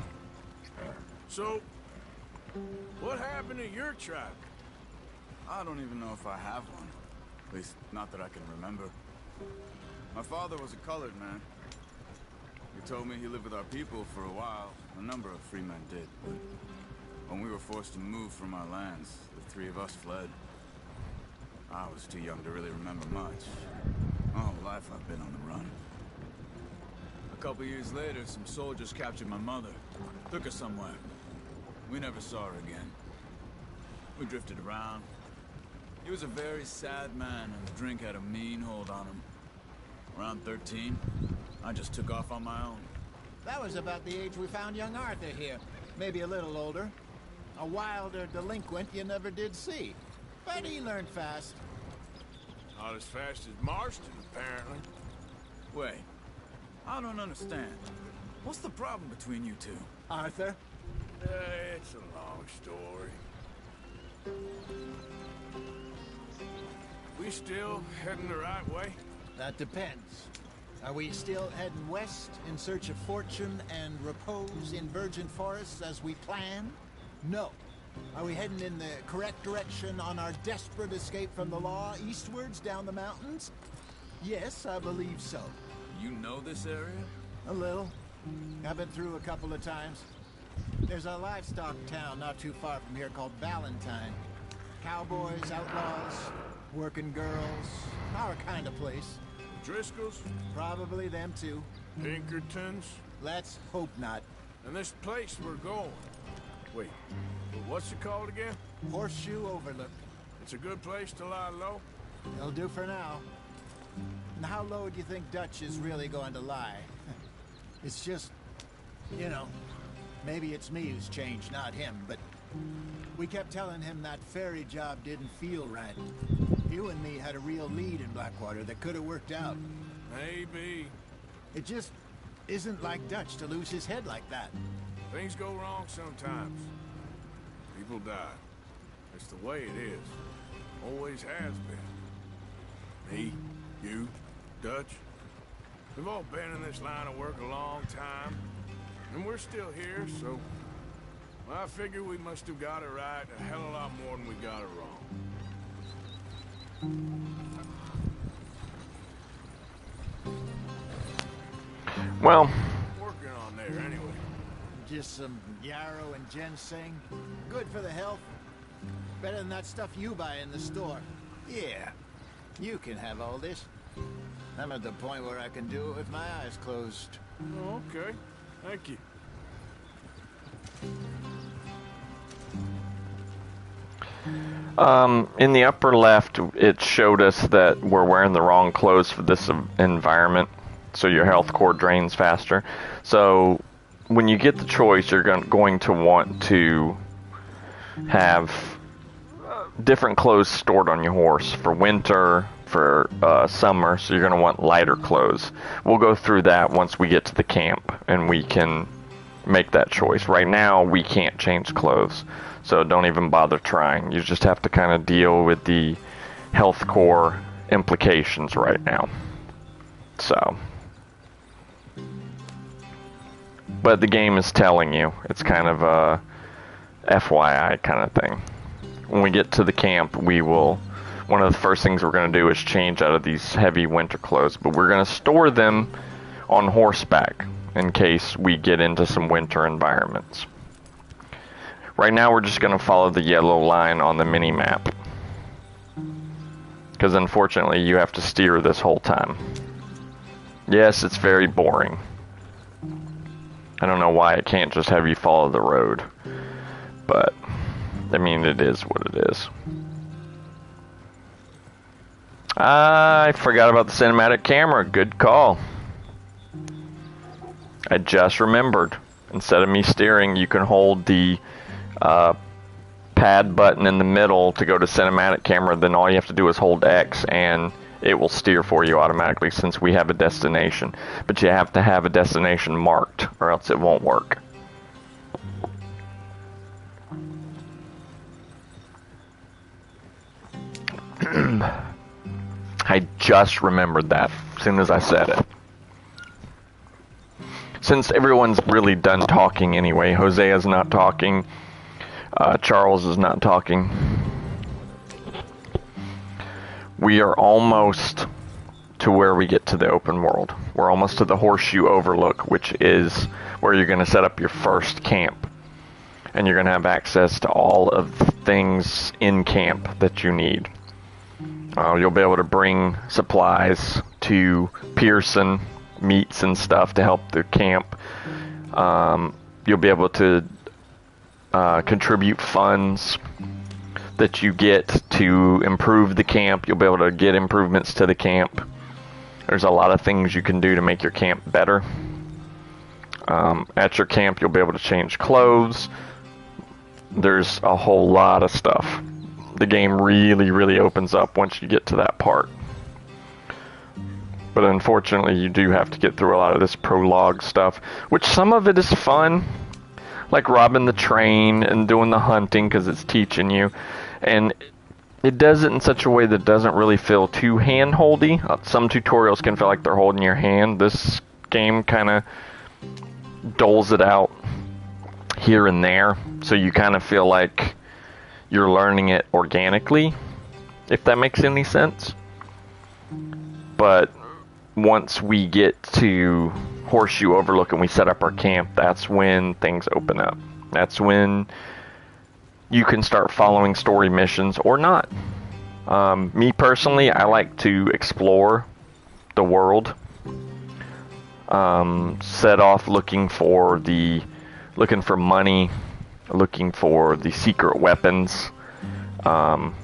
So, what happened to your tribe? I don't even know if I have one. At least, not that I can remember. My father was a colored man. He told me he lived with our people for a while. A number of free men did, but when we were forced to move from our lands, the three of us fled. I was too young to really remember much. My whole life I've been on the run. A couple years later, some soldiers captured my mother. Took her somewhere. We never saw her again. We drifted around. He was a very sad man, and drink had a mean hold on him. Around 13, I just took off on my own. That was about the age we found young Arthur here. Maybe a little older. A wilder delinquent you never did see. But he learned fast. Not as fast as Marston, apparently. Wait, I don't understand. What's the problem between you two? Arthur? It's a long story. We still heading the right way? That depends. Are we still heading west in search of fortune and repose in virgin forests as we planned? No. Are we heading in the correct direction on our desperate escape from the law eastwards down the mountains? Yes, I believe so. You know this area? A little. I've been through a couple of times. There's a livestock town not too far from here called Valentine. Cowboys, outlaws, working girls, our kind of place. Driscolls? Probably them too. Pinkertons? Let's hope not. And this place we're going. Wait, what's it called again? Horseshoe Overlook. It's a good place to lie low? It'll do for now. And how low do you think Dutch is really going to lie? It's just, you know, maybe it's me who's changed, not him, but we kept telling him that ferry job didn't feel right. You and me had a real lead in Blackwater that could have worked out. Maybe. It just isn't like Dutch to lose his head like that. Things go wrong sometimes. People die. It's the way it is. Always has been. Me, you, Dutch. We've all been in this line of work a long time. And we're still here, so... I figure we must have got it right a hell of a lot more than we got it wrong. Well... Working on there anyway. Just some yarrow and ginseng. Good for the health. Better than that stuff you buy in the store. Yeah, you can have all this. I'm at the point where I can do it with my eyes closed. Oh, okay. Thank you. In the upper left, it showed us that we're wearing the wrong clothes for this environment, so your health core drains faster. So when you get the choice, you're going to want to have different clothes stored on your horse for winter, for summer, so you're going to want lighter clothes. We'll go through that once we get to the camp, and we can make that choice. Right now, we can't change clothes, so don't even bother trying. You just have to kind of deal with the health core implications right now. So, but the game is telling you. It's kind of a FYI kind of thing. When we get to the camp, one of the first things we're going to do is change out of these heavy winter clothes, but we're going to store them on horseback in case we get into some winter environments. Right now we're just going to follow the yellow line on the mini-map, because unfortunately you have to steer this whole time. Yes, it's very boring. I don't know why it can't just have you follow the road, but I mean, it is what it is. I forgot about the cinematic camera. Good call. I just remembered. Instead of me steering, you can hold the pad button in the middle to go to cinematic camera. Then all you have to do is hold X and it will steer for you automatically, since we have a destination. But you have to have a destination marked or else it won't work. I just remembered that as soon as I said it. Since everyone's really done talking anyway, Hosea's not talking, Charles is not talking. We are almost to where we get to the open world. We're almost to the Horseshoe Overlook, which is where you're going to set up your first camp. And you're going to have access to all of the things in camp that you need. You'll be able to bring supplies to Pearson, meats and stuff to help the camp. You'll be able to contribute funds that you get to improve the camp. You'll be able to get improvements to the camp. There's a lot of things you can do to make your camp better. At your camp, you'll be able to change clothes. There's a whole lot of stuff. The game really, really opens up once you get to that part. But unfortunately, you do have to get through a lot of this prologue stuff, which some of it is fun, like robbing the train and doing the hunting because it's teaching you. And it does it in such a way that doesn't really feel too hand-holdy. Some tutorials can feel like they're holding your hand. This game kind of doles it out here and there, so you kind of feel like you're learning it organically, if that makes any sense. But once we get to Horseshoe Overlook and we set up our camp, that's when things open up. That's when you can start following story missions or not. Me personally, I like to explore the world. Set off looking for money, looking for the secret weapons,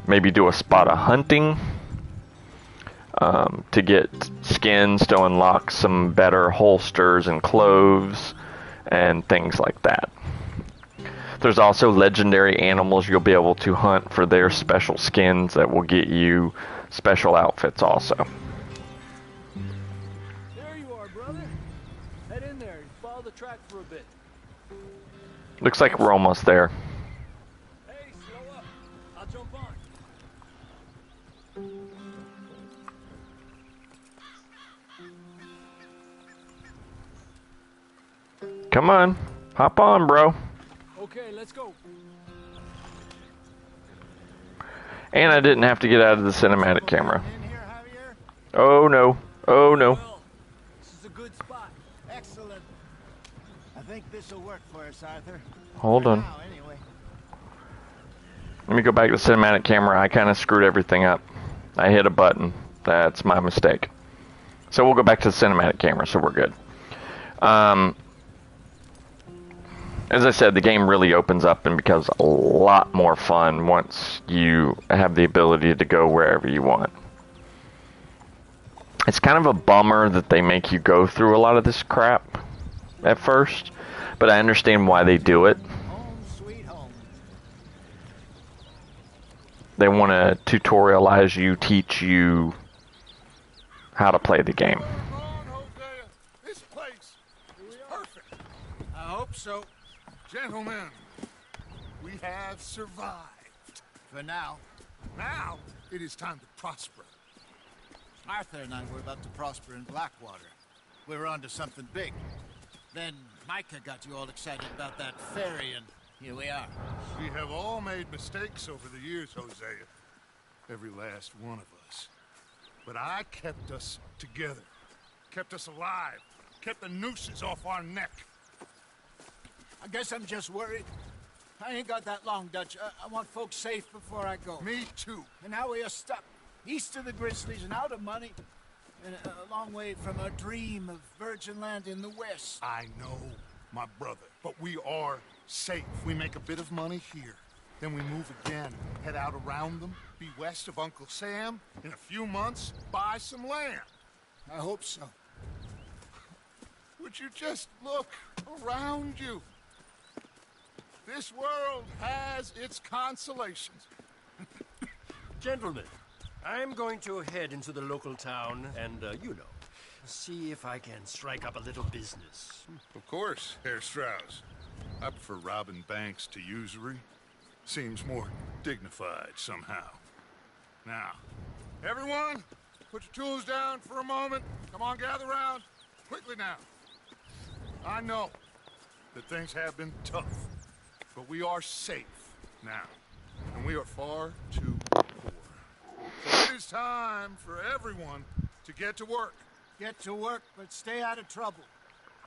maybe do a spot of hunting, to get skins to unlock some better holsters and clothes and things like that. There's also legendary animals you'll be able to hunt for their special skins that will get you special outfits also. There you are, brother. Head in there and follow the track for a bit. Looks like we're almost there. Hey, slow up. I'll jump on. Come on. Hop on, bro. Okay, let's go. And I didn't have to get out of the cinematic camera. Oh no. Oh no. This is a good spot. Excellent. I think this will work for us, Arthur. Hold on. Now, anyway. Let me go back to the cinematic camera. I kind of screwed everything up. I hit a button. That's my mistake. So we'll go back to the cinematic camera, so we're good. As I said, the game really opens up and becomes a lot more fun once you have the ability to go wherever you want. It's kind of a bummer that they make you go through a lot of this crap at first, but I understand why they do it. Home, sweet home. They want to tutorialize you, teach you how to play the game. This place is perfect. I hope so. Gentlemen, we have survived. For now. Now, it is time to prosper. Arthur and I were about to prosper in Blackwater. We were onto something big. Then Micah got you all excited about that ferry, and here we are. We have all made mistakes over the years, Hosea. Every last one of us. But I kept us together. Kept us alive. Kept the nooses off our neck. I guess I'm just worried. I ain't got that long, Dutch. I want folks safe before I go. Me too. And now we are stuck east of the Grizzlies and out of money. And a long way from our dream of virgin land in the west. I know, my brother. But we are safe. We make a bit of money here. Then we move again. Head out around them. Be west of Uncle Sam. In a few months, buy some land. I hope so. Would you just look around you? This world has its consolations. Gentlemen, I'm going to head into the local town and, see if I can strike up a little business. Of course, Herr Strauss. I prefer robbing banks to usury. Seems more dignified somehow. Now, everyone, put your tools down for a moment. Come on, gather round. Quickly now. I know that things have been tough, but we are safe now, and we are far too poor. So it is time for everyone to get to work. Get to work, but stay out of trouble.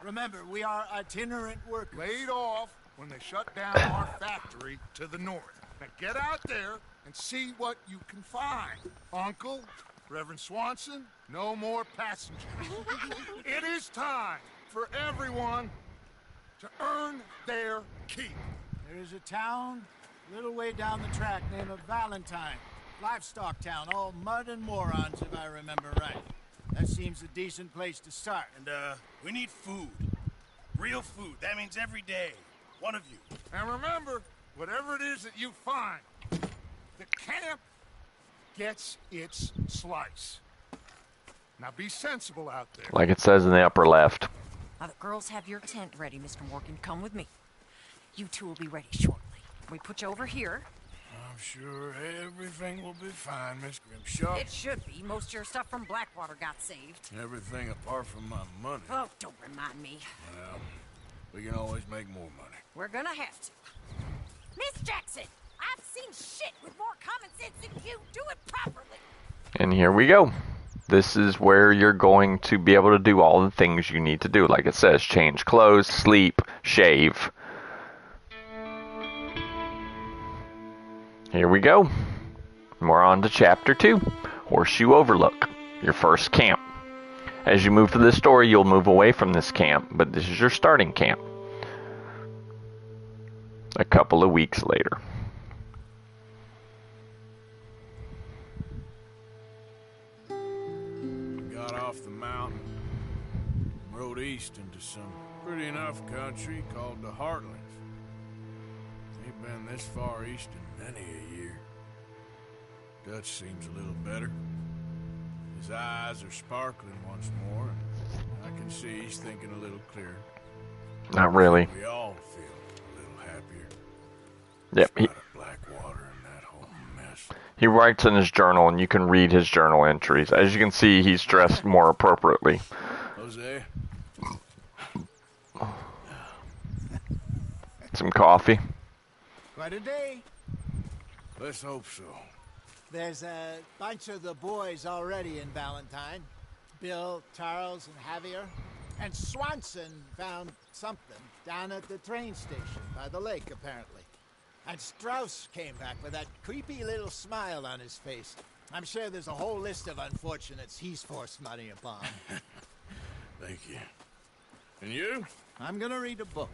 Remember, we are itinerant workers. Laid off when they shut down our factory to the north. Now get out there and see what you can find. Uncle, Reverend Swanson, no more passengers. It is time for everyone to earn their keep. There is a town a little way down the track named Valentine. Livestock town, all mud and morons, if I remember right. That seems a decent place to start. And, we need food. Real food. That means every day. One of you. And remember, whatever it is that you find, the camp gets its slice. Now be sensible out there. Like it says in the upper left. Now the girls have your tent ready, Mr. Morgan. Come with me. You two will be ready shortly. We put you over here. I'm sure everything will be fine, Miss Grimshaw. It should be. Most of your stuff from Blackwater got saved. Everything apart from my money. Oh, don't remind me. Well, we can always make more money. We're gonna have to. Miss Jackson, I've seen shit with more common sense than you. Do it properly. And here we go. This is where you're going to be able to do all the things you need to do. Like it says, change clothes, sleep, shave. Here we go. We're on to Chapter 2, Horseshoe Overlook, your first camp. As you move to this story, you'll move away from this camp, but this is your starting camp. A couple of weeks later. Got off the mountain, rode east into some pretty enough country called the Heartlands. Ain't been this far east in many a year. Dutch seems a little better. His eyes are sparkling once more, and I can see he's thinking a little clearer. Not really. We all feel a little happier. Yep. Blackwater and that whole mess. He writes in his journal, and you can read his journal entries. As you can see, he's dressed more appropriately. Jose? Some coffee. Quite a day. Let's hope so. There's a bunch of the boys already in Valentine. Bill, Charles, and Javier. And Swanson found something down at the train station by the lake, apparently. And Strauss came back with that creepy little smile on his face. I'm sure there's a whole list of unfortunates he's forced money upon. Thank you. And you? I'm gonna read a book.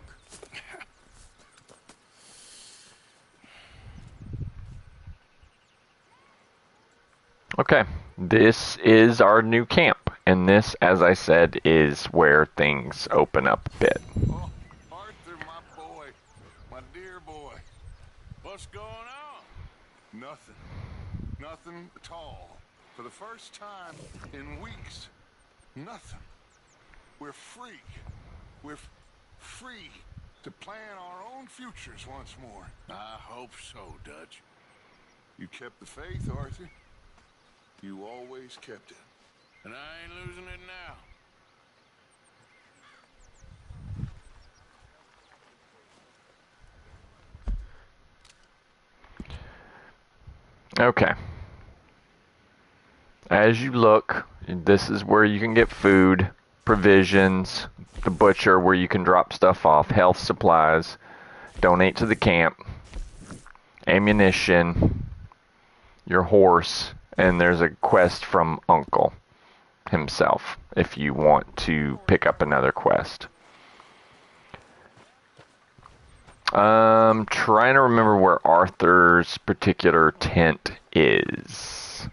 Okay, this is our new camp, and this, as I said, is where things open up a bit. Oh, Arthur, my boy. My dear boy. What's going on? Nothing. Nothing at all. For the first time in weeks. Nothing. We're free. We're free to plan our own futures once more. I hope so, Dutch. You kept the faith, Arthur. You always kept it. And I ain't losing it now. Okay. As you look, this is where you can get food, provisions, the butcher where you can drop stuff off, health supplies, donate to the camp, ammunition, your horse, and there's a quest from Uncle himself if you want to pick up another quest. Trying to remember where Arthur's particular tent is.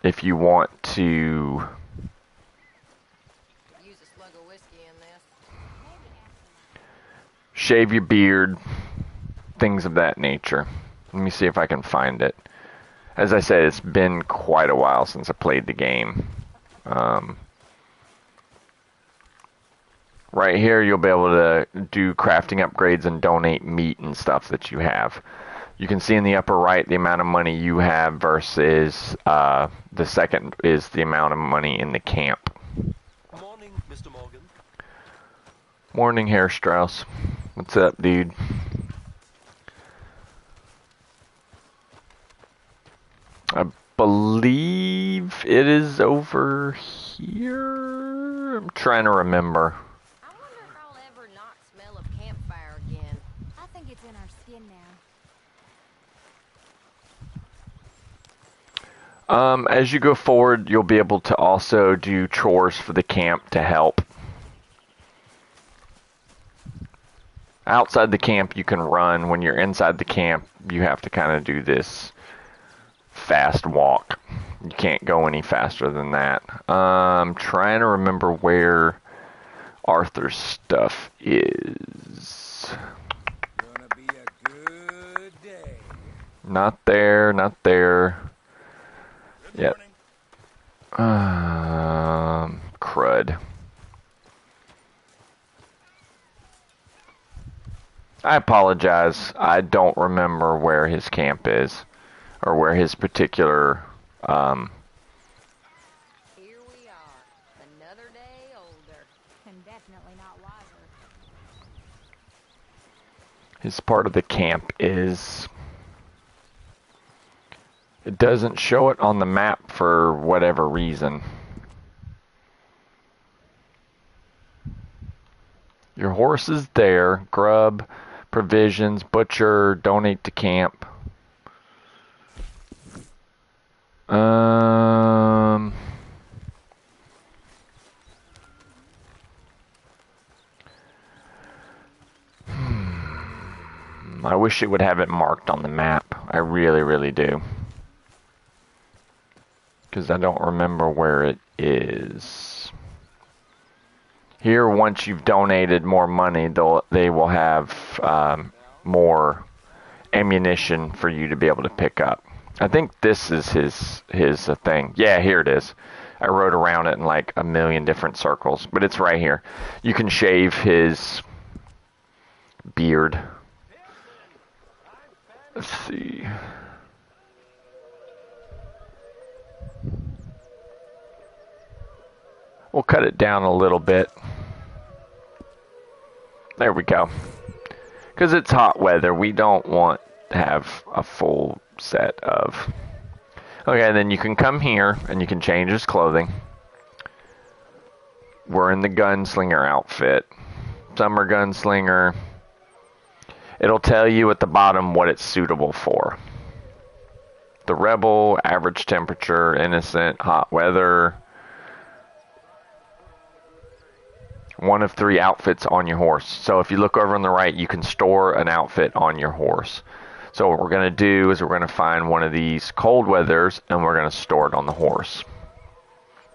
If you want to Use a slug of whiskey in this. shave your beard, things of that nature. Let me see if I can find it. As I said, it's been quite a while since I played the game. Right here, you'll be able to do crafting upgrades and donate meat and stuff that you have. You can see in the upper right the amount of money you have versus the second is the amount of money in the camp. Morning, Mr. Morgan. Morning, Herr Strauss. What's up, dude? I believe it is over here. I'm trying to remember. I wonder if I'll ever not smell of campfire again. I think it's in our skin now. As you go forward, you'll be able to also do chores for the camp to help. Outside the camp, you can run. When you're inside the camp, you have to kind of do this fast walk. You can't go any faster than that. Trying to remember where Arthur's stuff is. Gonna be a good day. Not there, not there. Yep. Crud. I apologize. I don't remember where his camp is, or where his particular, Here we are, another day older. And definitely not wiser. his part of the camp is. It doesn't show it on the map for whatever reason. Your horse is there. Grub, provisions, butcher, donate to camp. I wish it would have it marked on the map. I really, really do. Because I don't remember where it is. Here, once you've donated more money, they will have more ammunition for you to be able to pick up. I think this is his thing. Yeah, here it is. I rode around it in like a million different circles, but it's right here. You can shave his beard. Let's see. We'll cut it down a little bit. There we go. Because it's hot weather, we don't want to have a full set of... Okay, then you can come here and you can change his clothing. We're in the gunslinger outfit. Summer gunslinger. It'll tell you at the bottom what it's suitable for. The rebel, average temperature, innocent, hot weather. One of 3 outfits on your horse. So if you look over on the right, you can store an outfit on your horse. So what we're going to do is we're going to find one of these cold weathers and we're going to store it on the horse.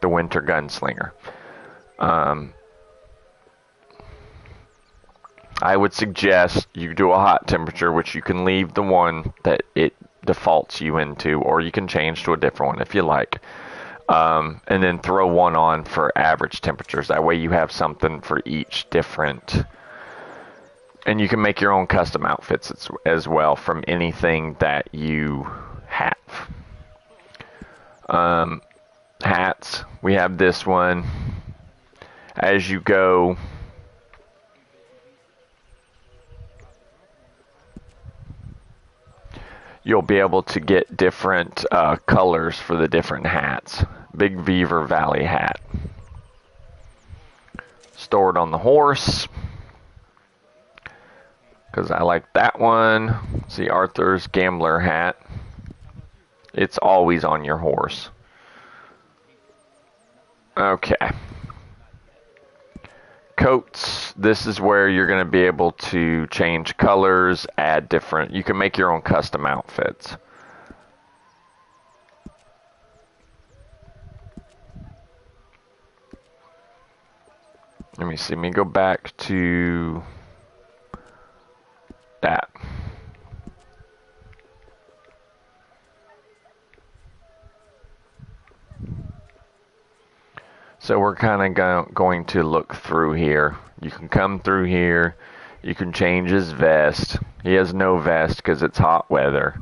The Winter Gunslinger. I would suggest you do a hot temperature, which you can leave the one that it defaults you into, or you can change to a different one if you like. And then throw one on for average temperatures. That way you have something for each different. And you can make your own custom outfits as well from anything that you have. Hats. We have this one. As you go, you'll be able to get different colors for the different hats. Big Beaver Valley hat. Stored on the horse. Because I like that one. See, Arthur's Gambler hat. It's always on your horse. Okay. Coats. This is where you're going to be able to change colors, add different. You can make your own custom outfits. Let me see. Let me go back to that. So we're kind of going to look through here. You can come through here. You can change his vest. He has no vest because it's hot weather.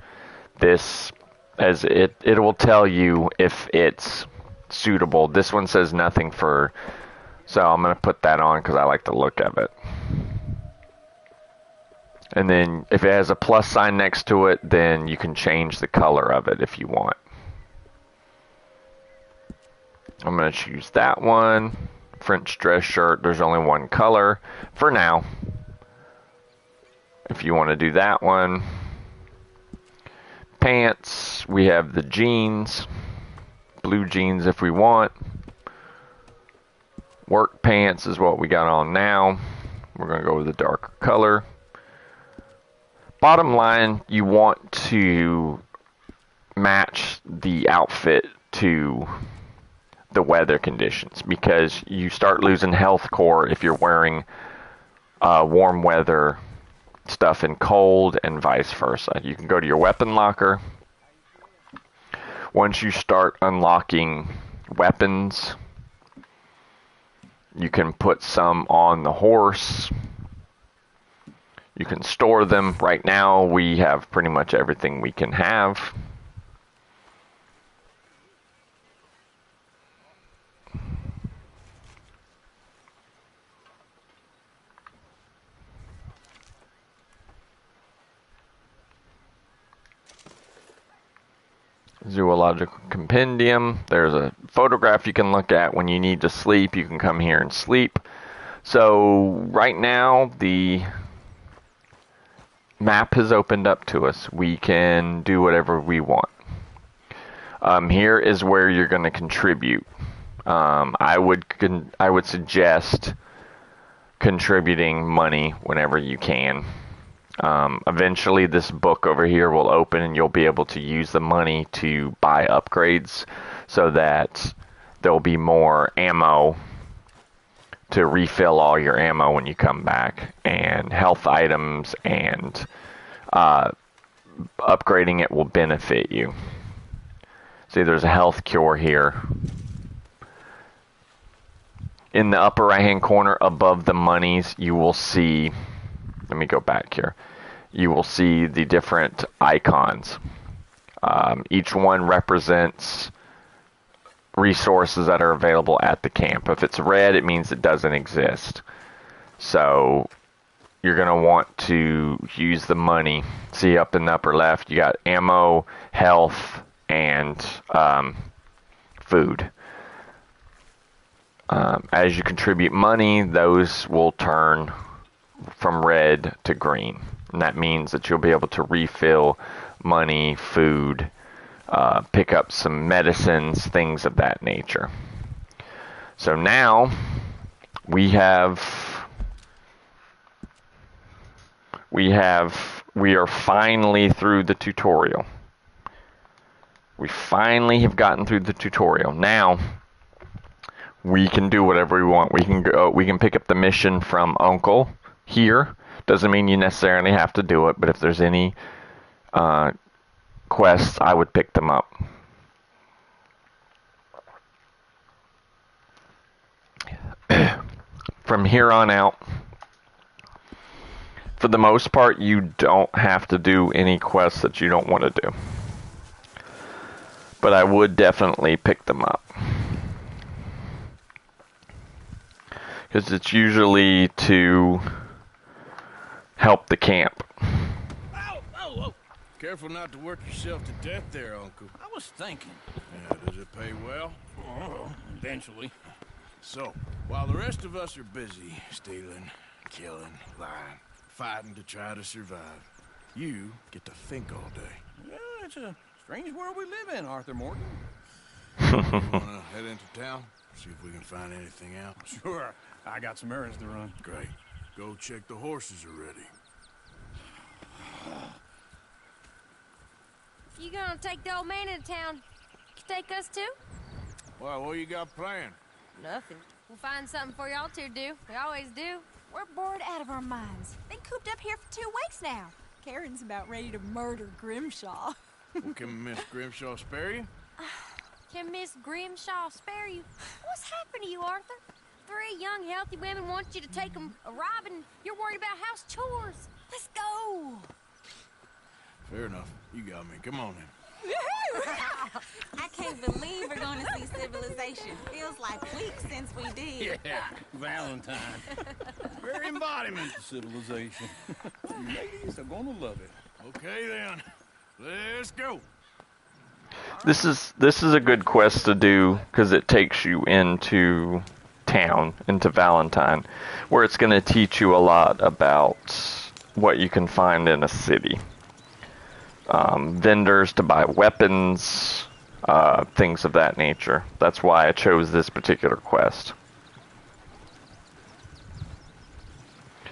This, as it will tell you if it's suitable. This one says nothing for, so I'm going to put that on because I like the look of it. And then if it has a plus sign next to it, then you can change the color of it if you want. I'm going to choose that one. French dress shirt. There's only one color for now. If you want to do that one. Pants. We have the jeans. Blue jeans if we want. Work pants is what we got on now. We're going to go with a darker color. Bottom line, you want to match the outfit to the weather conditions, because you start losing health core if you're wearing warm weather stuff in cold, and vice versa. You can go to your weapon locker. Once you start unlocking weapons, you can put some on the horse. You can store them. Right now we have pretty much everything we can have. Zoological Compendium. There's a photograph you can look at when you need to sleep. You can come here and sleep. So right now the map has opened up to us. We can do whatever we want. Here is where you're going to contribute. I would suggest contributing money whenever you can. Eventually this book over here will open and you'll be able to use the money to buy upgrades so that there'll be more ammo to refill all your ammo when you come back, and health items, and upgrading it will benefit you. See, there's a health cure here. In the upper right hand corner above the monies, you will see, let me go back here. You will see the different icons. Each one represents resources that are available at the camp. If it's red, it means it doesn't exist. So you're going to want to use the money. See, up in the upper left, you got ammo, health, and food. As you contribute money, those will turn from red to green. And that means that you'll be able to refill money, food, pick up some medicines, things of that nature. So now we have we are finally through the tutorial. We finally have gotten through the tutorial. Now, we can do whatever we want. We can pick up the mission from Uncle here. Doesn't mean you necessarily have to do it, but if there's any quests, I would pick them up. From here on out, for the most part, you don't have to do any quests that you don't want to do. But I would definitely pick them up. Because it's usually to help the camp. Ow, ow, ow. Careful not to work yourself to death there, Uncle. I was thinking. Yeah, does it pay well? Oh, eventually. So, while the rest of us are busy stealing, killing, lying, fighting to try to survive, you get to think all day. Well, it's a strange world we live in, Arthur Morgan. You wanna head into town? See if we can find anything out? Sure. I got some errands to run. Great. Go check the horses are ready. You gonna take the old man into town? Take us too? Well, what you got planned? Nothing. We'll find something for y'all two to do. We always do. We're bored out of our minds. Been cooped up here for 2 weeks now. Karen's about ready to murder Grimshaw. Well, can Miss Grimshaw spare you? Can Miss Grimshaw spare you? What's happened to you, Arthur? 3 young, healthy women want you to take them a robbing. You're worried about house chores. Let's go. Fair enough. You got me. Come on then. I can't believe we're going to see civilization. Feels like weeks since we did. Yeah, Valentine. Very embodiment of civilization. You ladies are gonna love it. Okay then. Let's go. This is a good quest to do because it takes you into town, into Valentine, where it's going to teach you a lot about what you can find in a city. Vendors to buy weapons, things of that nature. That's why I chose this particular quest.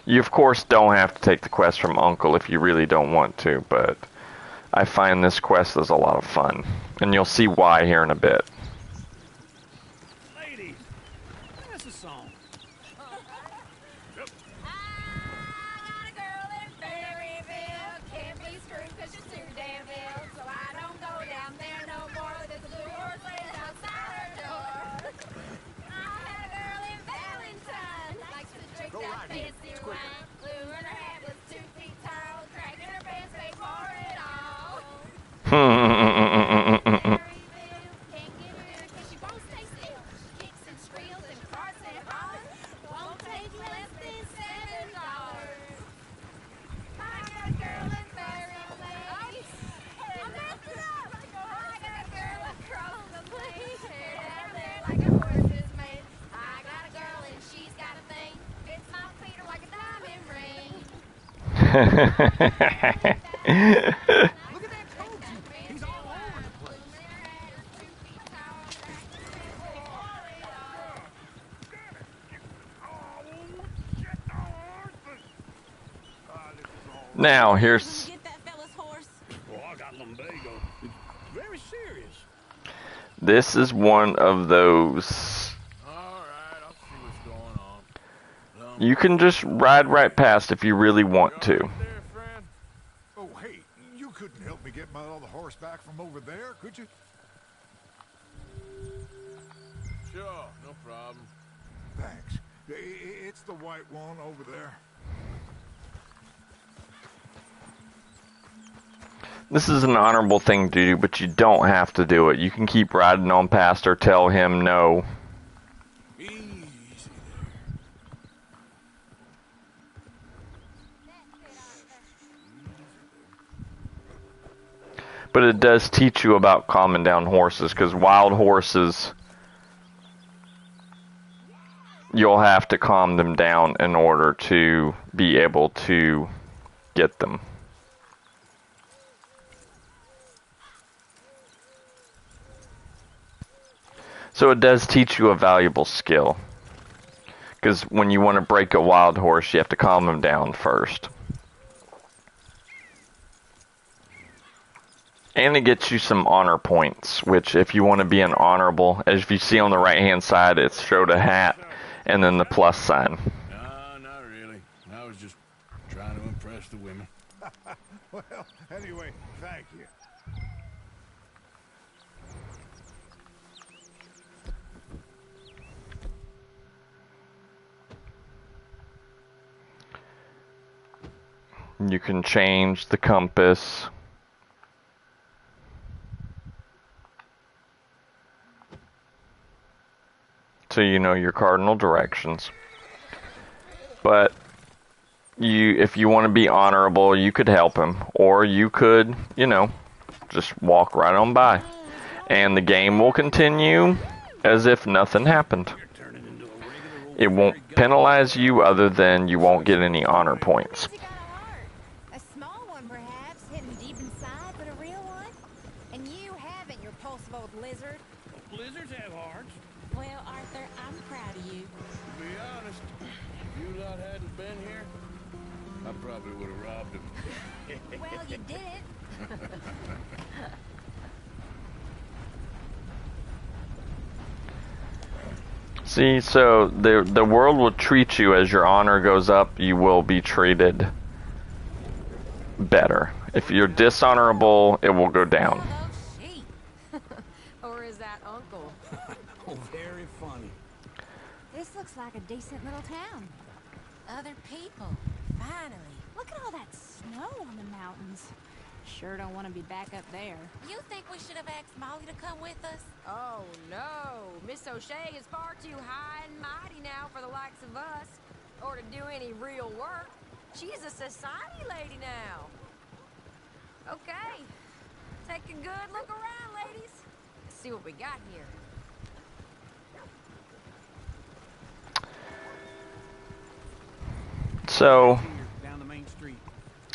You, of course, don't have to take the quest from Uncle if you really don't want to, but I find this quest is a lot of fun. And you'll see why here in a bit. Ladies, that's a song. Now, here's... Oh, I got lumbago. It's very serious. This is one of those... Alright, I'll see what's going on. You can just ride right past if you really want to. Oh, hey, you couldn't help me get my other horse back from over there, could you? Sure, no problem. Thanks. It's the white one over there. This is an honorable thing to do, but you don't have to do it. You can keep riding on past or tell him no. But it does teach you about calming down horses, because wild horses, you'll have to calm them down in order to be able to get them. So it does teach you a valuable skill. Because when you want to break a wild horse, you have to calm him down first. And it gets you some honor points, which if you want to be an honorable, as if you see on the right-hand side, it's showed a hat and then the plus sign. No, not really. I was just trying to impress the women. Well, anyway, thank you. You can change the compass. So you know your cardinal directions. But if you want to be honorable, you could help him. Or you could, just walk right on by. And the game will continue as if nothing happened. It won't penalize you other than you won't get any honor points. A small one, perhaps, hidden deep inside, but a real one? And you haven't, you repulsive old lizard. Lizards have hearts. Well, Arthur, I'm proud of you. To be honest, if you lot hadn't been here, I probably would have robbed him. Well, you did it. See, so the world will treat you as your honor goes up, you will be treated better. If you're dishonorable, it will go down. Or is that Uncle? Oh, very funny. This looks like a decent little town. Other people, finally. Look at all that snow on the mountains. Sure don't want to be back up there. You think we should have asked Molly to come with us? Oh, no. Miss O'Shea is far too high and mighty now for the likes of us. Or to do any real work. She's a society lady now. Okay. Take a good look around, ladies. Let's see what we got here. So, Down the main street.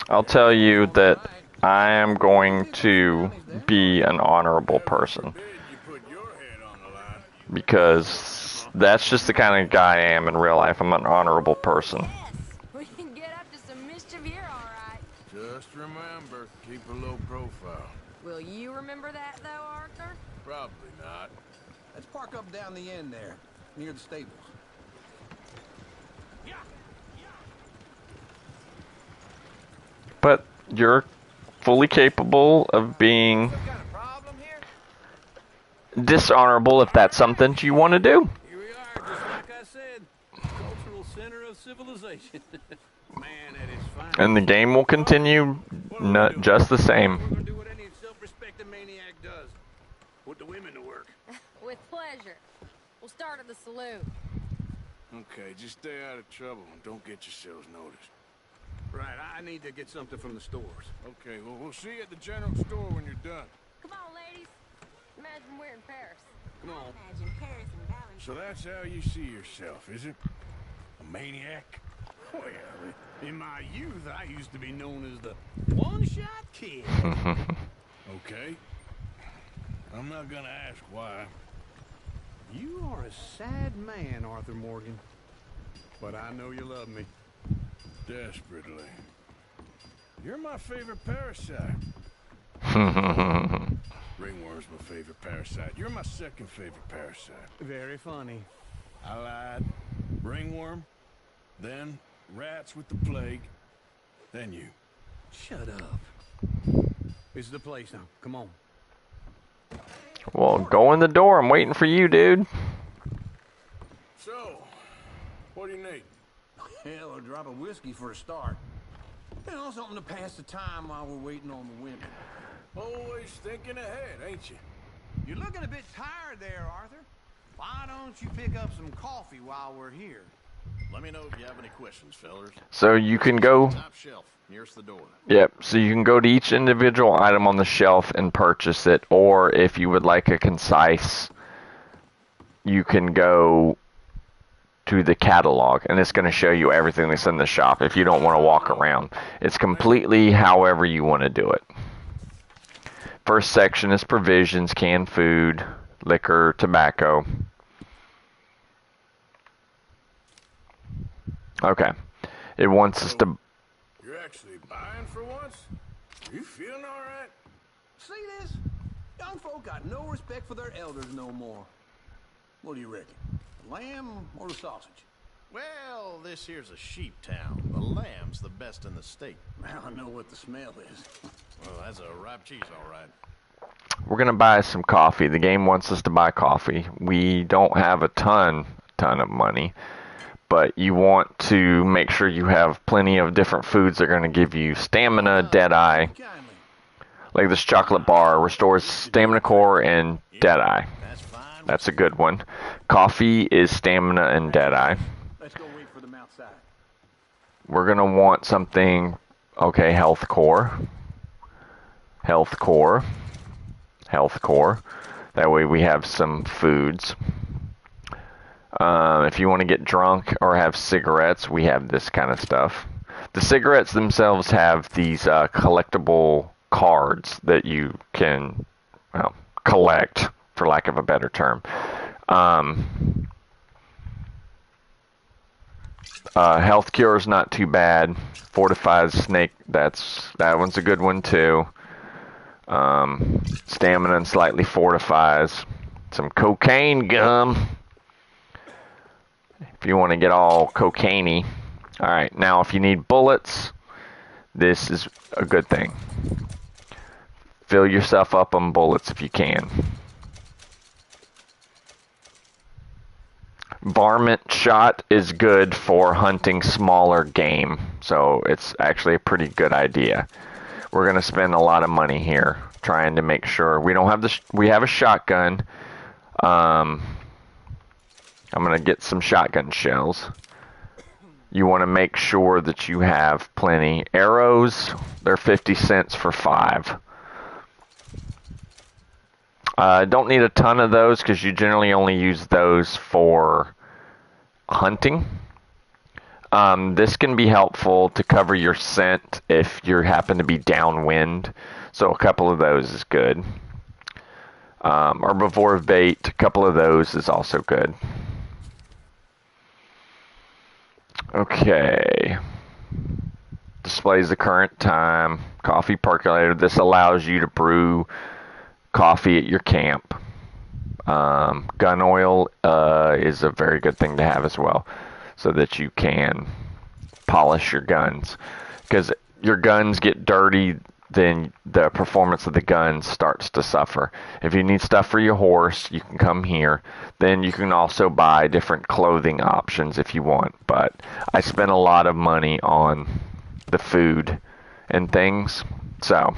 I'll tell you that I am going to be an honorable person. Because that's just the kind of guy I am in real life. I'm an honorable person. We can get up to some mischief here, all right. Just remember, keep a low profile. Will you remember that, though, Arthur? Probably not. Let's park up down the end there, near the stables. But you're fully capable of being dishonorable if that's something you want to do. Here we are, just like I said. Cultural center of civilization. Man, at its finest. And the game will continue just the same. We're gonna do what any self-respecting maniac does. Put the women to work. With pleasure. We'll start at the saloon. Okay, just stay out of trouble and don't get yourselves noticed. Right, I need to get something from the stores. Okay, well, we'll see you at the general store when you're done. Come on, ladies. Imagine we're in Paris. Come on. Imagine Paris and Valentine. So that's how you see yourself, is it? A maniac? Well, in my youth, I used to be known as the one-shot kid. Okay. I'm not gonna ask why. You are a sad man, Arthur Morgan. But I know you love me. Desperately. You're my favorite parasite. Ringworm's my favorite parasite. You're my second favorite parasite. Very funny. I lied. Ringworm, then rats with the plague, then you. Shut up. This is the place now. Come on. Well, go in the door. I'm waiting for you, dude. So, what do you need? Hell, a drop of whiskey for a start. You know, something to pass the time while we're waiting on the women. Always thinking ahead, ain't you? You're looking a bit tired there, Arthur. Why don't you pick up some coffee while we're here? Let me know if you have any questions, fellers. So you can go... Top shelf, nearest the door. Yep, so you can go to each individual item on the shelf and purchase it, or if you would like a concise, you can go to the catalog, and it's going to show you everything that's in the shop if you don't want to walk around. It's completely however you want to do it. First section is provisions, canned food, liquor, tobacco. Okay. It wants us to... You're actually buying for once? You feeling all right? See this? Young folk got no respect for their elders no more. What do you reckon? The lamb or the sausage? Well, this here's a sheep town. The lamb's the best in the state. Now I know what the smell is. Well, that's a ripe cheese, all right. We're gonna buy some coffee. The game wants us to buy coffee. We don't have a ton of money, but you want to make sure you have plenty of different foods that are gonna give you stamina, Deadeye. Like this chocolate bar restores stamina core and Deadeye. That's a good one. Coffee is stamina and Deadeye. Let's go wait for them outside. We're gonna want something. Okay, health core. Health core. Health core. That way we have some foods. If you want to get drunk or have cigarettes, we have this kind of stuff. The cigarettes themselves have these collectible cards that you can collect, for lack of a better term. Health cure is not too bad. Fortifies snake, that one's a good one too. Stamina and slightly fortifies. Some cocaine gum, if you want to get all cocaine-y. Alright, now if you need bullets, this is a good thing. Fill yourself up on bullets if you can. Varmint shot is good for hunting smaller game, so it's actually a pretty good idea. We're gonna spend a lot of money here trying to make sure we don't have we have a shotgun. I'm gonna get some shotgun shells. You want to make sure that you have plenty. Arrows, they're 50 cents for 5. Don't need a ton of those because you generally only use those for hunting. This can be helpful to cover your scent if you happen to be downwind. So a couple of those is good. Herbivore bait, a couple of those is also good. Okay. Displays the current time. Coffee percolator. This allows you to brew coffee at your camp. Gun oil is a very good thing to have as well, so that you can polish your guns. Because your guns get dirty, then the performance of the gun starts to suffer. If you need stuff for your horse, you can come here. Then you can also buy different clothing options if you want. But I spent a lot of money on the food and things, so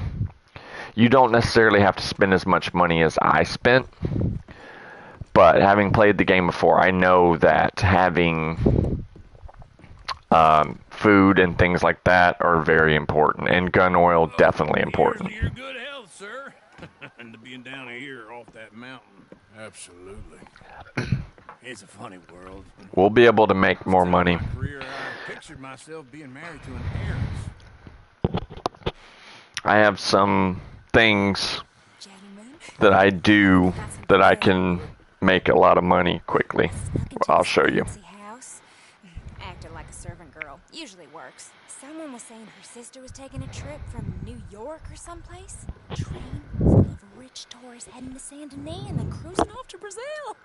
you don't necessarily have to spend as much money as I spent. But having played the game before, I know that having food and things like that are very important, and gun oil definitely important. Here's to your good health, sir. And to being down here off that mountain. Absolutely. It's a funny world. We'll be able to make more money. Career, I pictured myself being married to an heiress. I have some things that I do that I can make a lot of money quickly. I'll show you. Acted like a servant girl. Usually works. Someone was saying her sister was taking a trip from New York or someplace. A train full of rich tourists heading to Saint Denis and then cruising off to Brazil.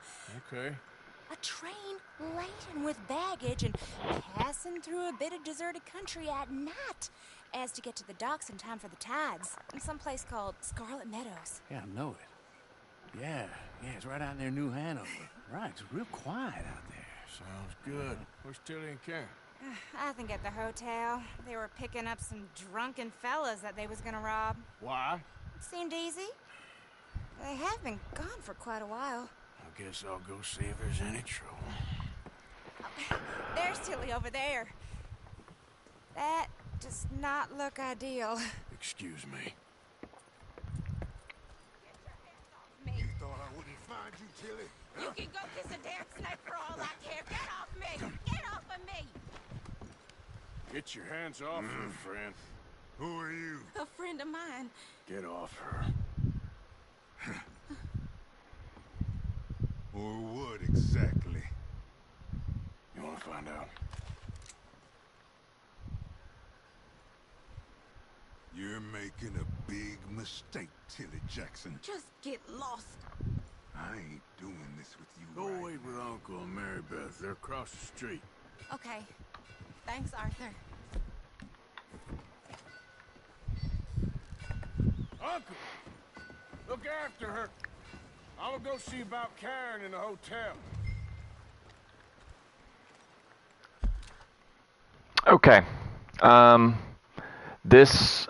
Okay. A train laden with baggage and passing through a bit of deserted country at night as to get to the docks in time for the tides in some place called Scarlet Meadows. Yeah, I know it. Yeah, it's right out near New Hanover. Right, it's real quiet out there. Sounds good. Where's Tilly and Karen? I think at the hotel. They were picking up some drunken fellas that they was gonna rob. Why? Seemed easy. They have been gone for quite a while. I guess I'll go see if there's any trouble. Oh, there's Tilly over there. That does not look ideal. Excuse me. You thought I wouldn't find you, Tilly? You can go kiss a damn snake for all I care. Get off me! Get off of me! Get your hands off her, friend. Who are you? A friend of mine. Get off her. Or what exactly? You want to find out? You're making a big mistake, Tilly Jackson. Just get lost. I ain't doing this with you. Go wait with Uncle and Mary Beth. They're across the street. Okay. Thanks, Arthur. Uncle! Look after her. I'm gonna go see about Karen in the hotel. Okay. This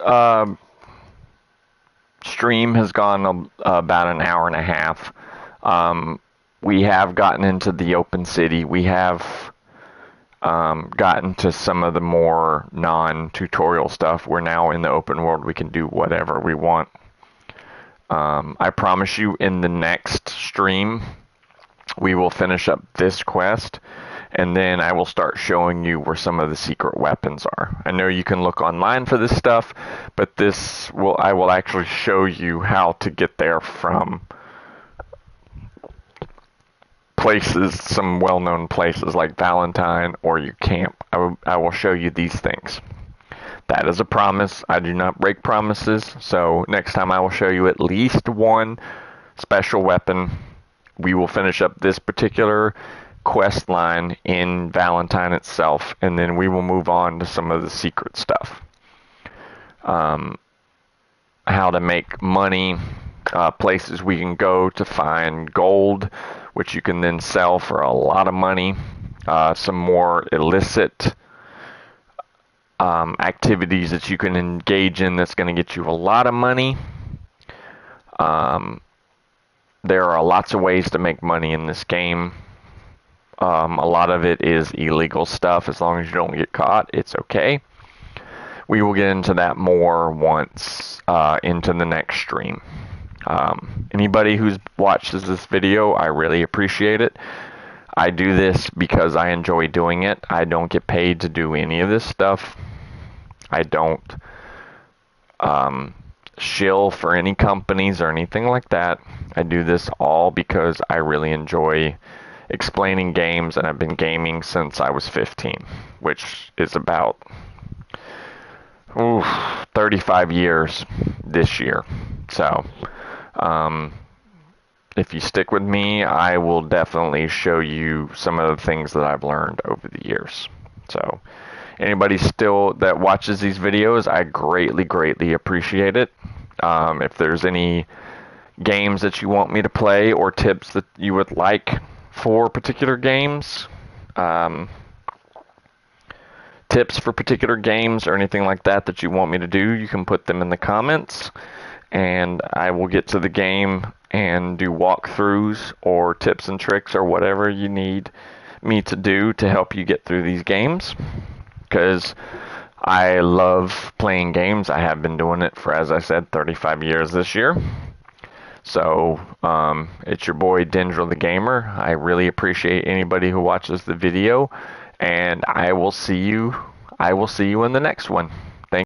stream has gone about an hour and a half. We have gotten into the open city. We have gotten to some of the more non-tutorial stuff. We're now in the open world. We can do whatever we want. I promise you, in the next stream, we will finish up this quest, and then I will start showing you where some of the secret weapons are. I know you can look online for this stuff, but I will actually show you how to get there from places, some well-known places like Valentine or your camp. I will show you these things. That is a promise. I do not break promises, so next time I will show you at least one special weapon. We will finish up this particular quest line in Valentine itself, and then we will move on to some of the secret stuff. How to make money, places we can go to find gold, which you can then sell for a lot of money, some more illicit activities that you can engage in that's going to get you a lot of money. There are lots of ways to make money in this game. A lot of it is illegal stuff. As long as you don't get caught, it's okay. We will get into that more once into the next stream. Anybody who watches this video, I really appreciate it. I do this because I enjoy doing it. I don't get paid to do any of this stuff. I don't shill for any companies or anything like that. I do this all because I really enjoy explaining games, and I've been gaming since I was 15, which is about 35 years this year. So if you stick with me, I will definitely show you some of the things that I've learned over the years. So anybody still that watches these videos, I greatly appreciate it. If there's any games that you want me to play or tips that you would like for particular games, tips for particular games or anything like that that you want me to do, you can put them in the comments, and I will get to the game and do walkthroughs or tips and tricks or whatever you need me to do to help you get through these games, because I love playing games. I have been doing it for, as I said, 35 years this year. So it's your boy Dendril the Gamer. I really appreciate anybody who watches the video, and I will see you in the next one.